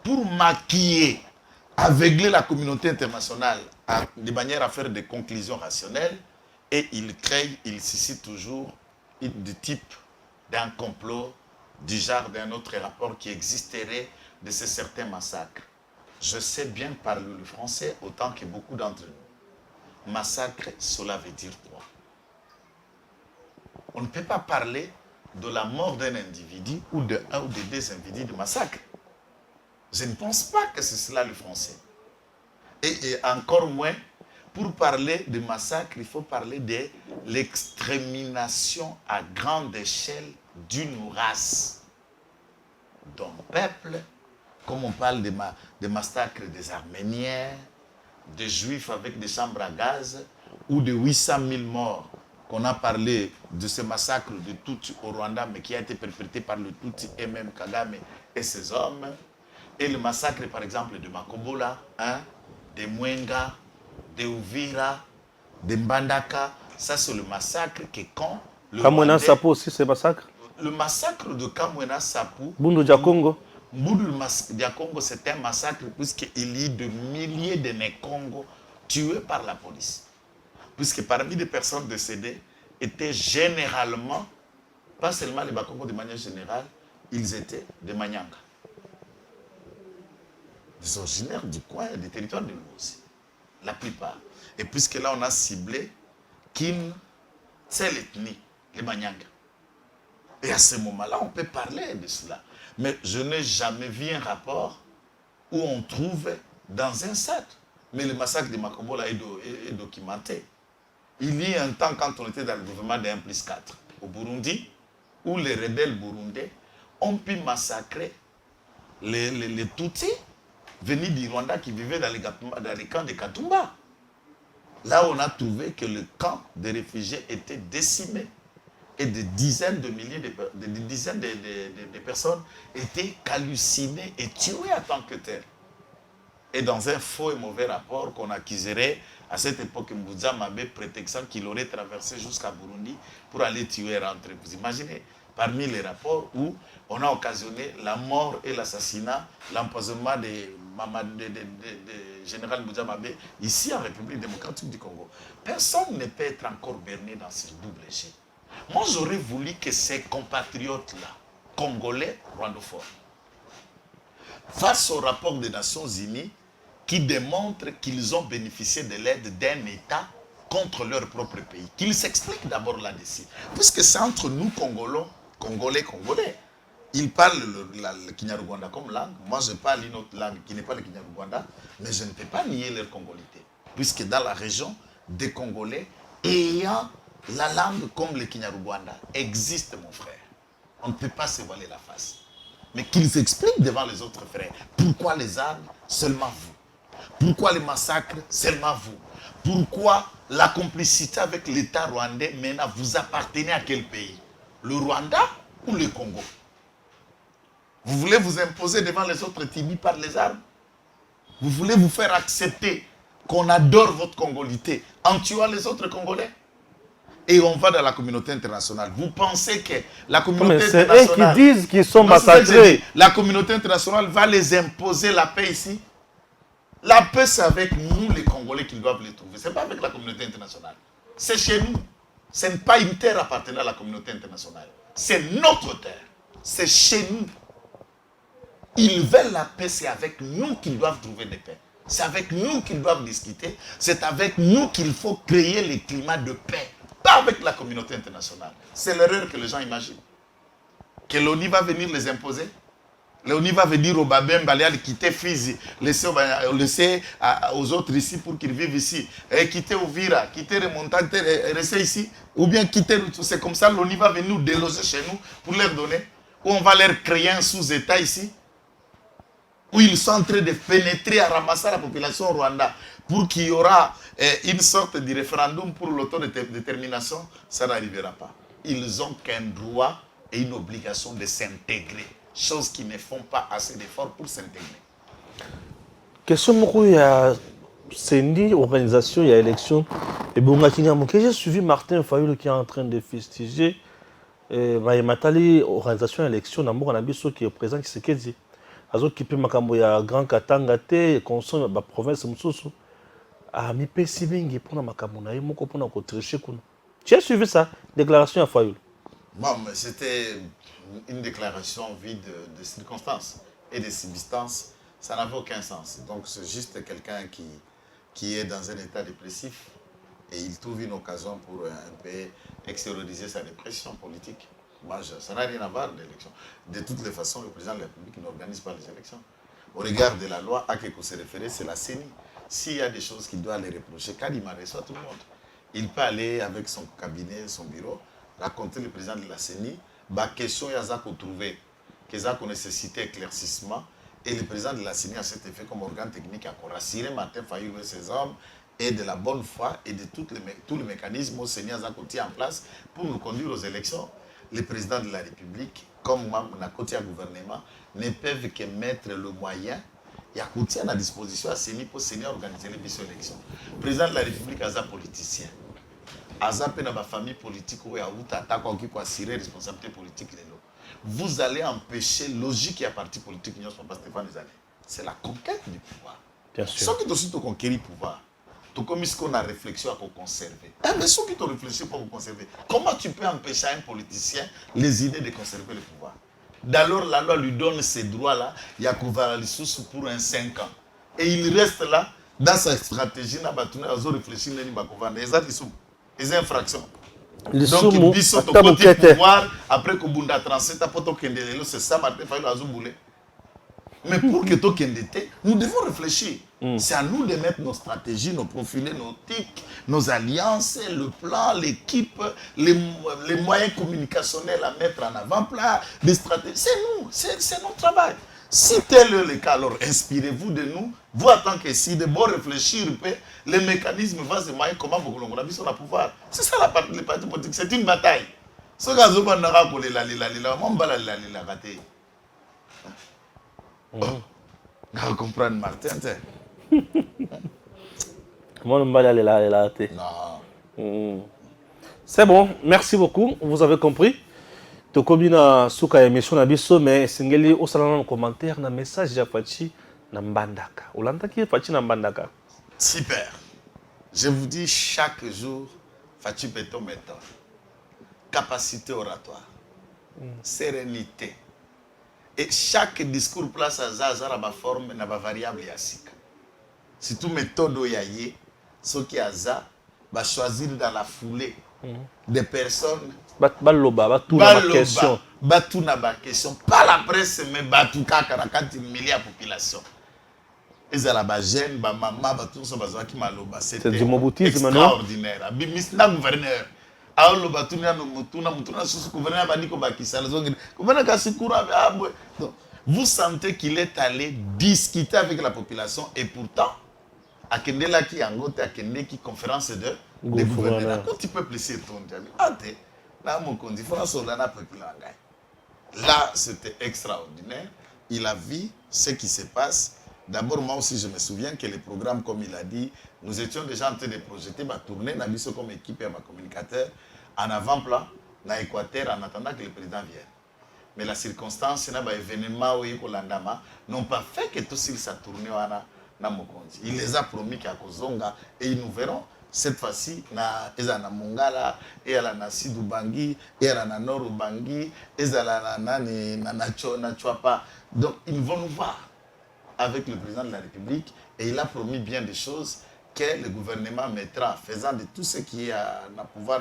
Pour maquiller, aveugler la communauté internationale de manière à faire des conclusions rationnelles, et ils créent, ils suscitent toujours du type d'un complot, du genre d'un autre rapport qui existerait de ces certains massacres. Je sais bien parler le français autant que beaucoup d'entre nous. Massacre, cela veut dire quoi? On ne peut pas parler de la mort d'un individu ou de un ou de deux individus de massacre. Je ne pense pas que c'est cela le français. Et encore moins, pour parler de massacre, il faut parler de l'extermination à grande échelle d'une race, d'un peuple, comme on parle des massacres des Arméniens, des Juifs avec des chambres à gaz, ou de 800 000 morts, qu'on a parlé de ce massacre de Tutsi au Rwanda, mais qui a été perpétré par le Tutsi et même Kagame et ses hommes, et le massacre, par exemple, de Makobola, de Mwenga, de Uvira, de Mbandaka. Ça, c'est le massacre que quand... Kamwena Sapo aussi, c'est massacre. Le massacre de Kamwena Sapo... Bundu Diakongo. Bundu Diakongo, c'est un massacre puisqu'il y a de milliers de Nékongo tués par la police. Puisque parmi les personnes décédées étaient généralement, pas seulement les Bakongo de manière générale, ils étaient des Manyanga. Des originaires du coin et des territoires de nous aussi. La plupart. Et puisque là, on a ciblé qu'une seule ethnie, les Manyanga. Et à ce moment-là, on peut parler de cela. Mais je n'ai jamais vu un rapport où on trouve dans un site. Mais le massacre de Makobola est documenté. Il y a un temps, quand on était dans le gouvernement de 1+4 au Burundi, où les rebelles burundais ont pu massacrer les Tutsis venus du Rwanda qui vivaient dans les camps de Katumba. Là, on a trouvé que le camp des réfugiés était décimé. Et des dizaines de milliers de personnes étaient calcinées et tuées en tant que telles. Et dans un faux et mauvais rapport qu'on accuserait à cette époque Mbouza Mabé prétextant qu'il aurait traversé jusqu'à Burundi pour aller tuer et rentrer. Vous imaginez, parmi les rapports où on a occasionné la mort et l'assassinat, l'empoisonnement de général Mbouza Mabé ici en République démocratique du Congo. Personne ne peut être encore berné dans ce double jeu. Moi, j'aurais voulu que ces compatriotes-là, congolais, rwandophones, face au rapport des Nations Unies qui démontre qu'ils ont bénéficié de l'aide d'un État contre leur propre pays. Qu'ils s'expliquent d'abord là-dessus. Puisque c'est entre nous, Congolais. Ils parlent le Kinyarwanda comme langue. Moi, je parle une autre langue qui n'est pas le Kinyarwanda, mais je ne peux pas nier leur congolité. Puisque dans la région, des Congolais ayant la langue comme le Kinyarwanda existe, mon frère. On ne peut pas se voiler la face. Mais qu'ils expliquent devant les autres frères. Pourquoi les armes? Seulement vous. Pourquoi les massacres? Seulement vous. Pourquoi la complicité avec l'État rwandais? Maintenant, vous appartenez à quel pays? Le Rwanda ou le Congo? Vous voulez vous imposer devant les autres Tibi par les armes. Vous voulez vous faire accepter qu'on adore votre congolité en tuant les autres Congolais. Et on va dans la communauté internationale. Vous pensez que la communauté internationale... C'est eux qui disent qu'ils sont Non, c'est ça que j'ai massacrés. dit. La communauté internationale va les imposer la paix ici. La paix, c'est avec nous, les Congolais, qu'ils doivent les trouver. Ce n'est pas avec la communauté internationale. C'est chez nous. Ce n'est pas une terre appartenant à la communauté internationale. C'est notre terre. C'est chez nous. Ils veulent la paix, c'est avec nous qu'ils doivent trouver des paix. C'est avec nous qu'ils doivent discuter. C'est avec nous qu'il faut créer les climats de paix. Pas avec la communauté internationale. C'est l'erreur que les gens imaginent. Que l'ONU va venir les imposer. L'ONU va venir au Babemba, aller quitter Fizi, laisser aux autres ici pour qu'ils vivent ici. Et quitter Ouvira, quitter Remontagne, rester ici. Ou bien quitter, c'est comme ça l'ONU va venir nous déloger chez nous pour leur donner. Ou on va leur créer un sous-État ici. Où ils sont en train de pénétrer à ramasser la population au Rwanda pour qu'il y aura une sorte de référendum pour l'autodétermination, ça n'arrivera pas. Ils ont qu'un droit et une obligation de s'intégrer, chose qu'ils ne font pas assez d'efforts pour s'intégrer. Question beaucoup, il y a CENI, organisation, il y a élection. Et j'ai suivi Martin Fayulu qui est en train de festiger. Matali, organisation, élection, Nambour Nabiso qui est présent, qui s'est dit. Azo kipi makambo ya Grand Katanga te consomme ba province mususu a mi pesi mingi pona makambo na yemo ko pona ko tricher kuna. Tu as suivi ça déclaration à Fayulu? Bon, mais c'était une déclaration vide de circonstances et de substances, ça n'avait aucun sens. Donc c'est juste quelqu'un qui est dans un état dépressif et il trouve une occasion pour un peu extérioriser sa dépression politique. Moi, ça n'a rien à voir l'élection. De toutes les façons, le président de la République n'organise pas les élections. Au regard de la loi à laquelle se référer, c'est la CENI. S'il y a des choses qu'il doit les reprocher, Kadima reçoit tout le monde. Il peut aller avec son cabinet, son bureau, raconter le président de la CENI, la question qu'il a trouvé, qu'il a nécessité éclaircissement, et le président de la CENI a cet effet comme organe technique à rassurer Martin Fayulu et ses hommes, et de la bonne foi et de tous les mécanismes au CENI a mis en place pour nous conduire aux élections. Les présidents de la République, comme le côté gouvernement, ne peuvent que mettre le moyen et à côté à la disposition à CENI pour CENI organiser les élections. Le président de la République est un politicien. Il a une famille politique où il y a une responsabilité politique. Vous allez empêcher, logique et à parti politique, c'est la conquête du pouvoir. Bien sûr. Ceux qui ont aussi conquérir le pouvoir. Tout comme ce qu'on a réfléchi à conserver. Mais ceux qui t'ont réfléchi pour conserver, comment tu peux empêcher à un politicien les idées de conserver le pouvoir? D'alors, la loi lui donne ces droits-là, il y a sous pour un 5 ans. Et il reste là, dans sa stratégie, il a réfléchi, il a des infractions. Donc, il dit que côté pouvoir, après que Bunda transit, c'est ça, Martin Fayulu a Zouboulé. Mais pour que tout kendete, nous devons réfléchir. C'est à nous de mettre nos stratégies, nos profils, nos tics, nos alliances, le plan, l'équipe, les moyens communicationnels à mettre en avant-plan, des stratégies. C'est nous, c'est notre travail. Si tel est le cas, alors inspirez-vous de nous. Vous, en tant que si, de bon réfléchir, les mécanismes vont se moyen comment vous voulez sur le pouvoir. C'est ça le parti politique, c'est une bataille. Ce que vous avez on comprendre Martin. Non. C'est bon, merci beaucoup. Vous avez compris. Tokobina suka émission na biso mais singeli au salon commentaire na message ya Fachi na Mbandaka. Olanda ki Fachi na Mbandaka. Super. Je vous dis chaque jour Fachi Beton Beton. Capacité oratoire. Sérénité. Et chaque discours place à Zaza ma forme na ba variable yassika. Si tout méthode yaye, ce qui a za va choisir dans la foulée des personnes Baloba, tout na question. Batou na ba question. Pas la presse mais batou kaka na 4 milliards de population. Ezala ba jeune, ba maman, ba tout ça bazwa ki maloba. C'est du moboutisme extraordinaire. Bimisna gouverneur. Alors, vous sentez qu'il est allé discuter avec la population et pourtant, à Kendela qui angote, à Kendela qui conférence de gouverneur. Quand tu peux placer ton diable, là, mon conduit, France, on a un peu plus. Là, c'était extraordinaire. Il a vu ce qui se passe. D'abord, moi aussi, je me souviens que les programmes, comme il a dit, nous étions déjà en train de projeter, tourner Nabiso comme équipe et ma communicateur en avant-plan, dans l'Équateur, en attendant que le président vienne. Mais la circonstance, l'événement n'ont pas fait que tout ça tourné dans Mokonzi. Il les a promis qu'à Kozonga, et nous verrons cette fois-ci, na Mongala, et à la Sidou Bangui, et à la Nord Bangui, et à la Chouapa. Donc, ils vont nous voir avec le président de la République, et il a promis bien des choses que le gouvernement mettra, faisant de tout ce qui est à pouvoir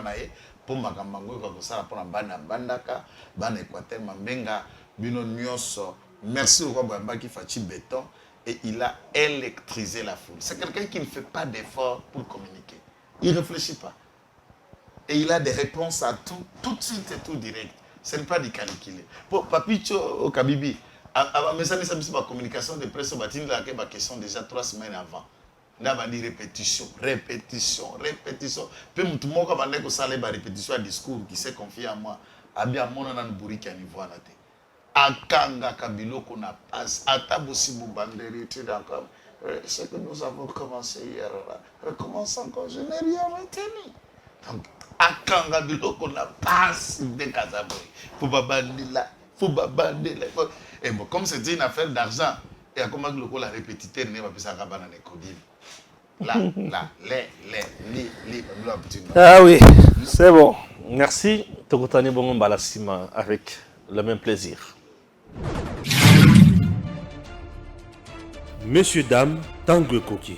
pour Makambango, pour Bana Bandaka, Bana Équateur, Mambenga, Bino Nyonso. Merci au roi Bambaki Fachi Béton. Et il a électrisé la foule. C'est quelqu'un qui ne fait pas d'effort pour communiquer. Il ne réfléchit pas. Et il a des réponses à tout de suite et tout direct. Ce n'est pas du calculé. Pour Papicho au Kabibi, mais ça la communication de presse, il y a une question déjà 3 semaines avant. Il y a une répétition. Puis, tout le monde a une répétition à discours qui s'est confié à moi. Il y a un bourri qui a niveau à la tête. Akanga Kabiloko na passe, Atabosi Boubanderi, ce que nous avons commencé hier, recommence encore, je n'ai rien retenu. Donc, Akanga Biloko na passe de Kazaboui. Faut babandela. Et bon, comme c'était une affaire d'argent, et à comment le la répétiteur n'est pas plus à Kabana Nekodim. Ah oui, c'est bon. Merci. Tokotani Bongo Balasima avec le même plaisir. Messieurs, dames, Tanguy Koki.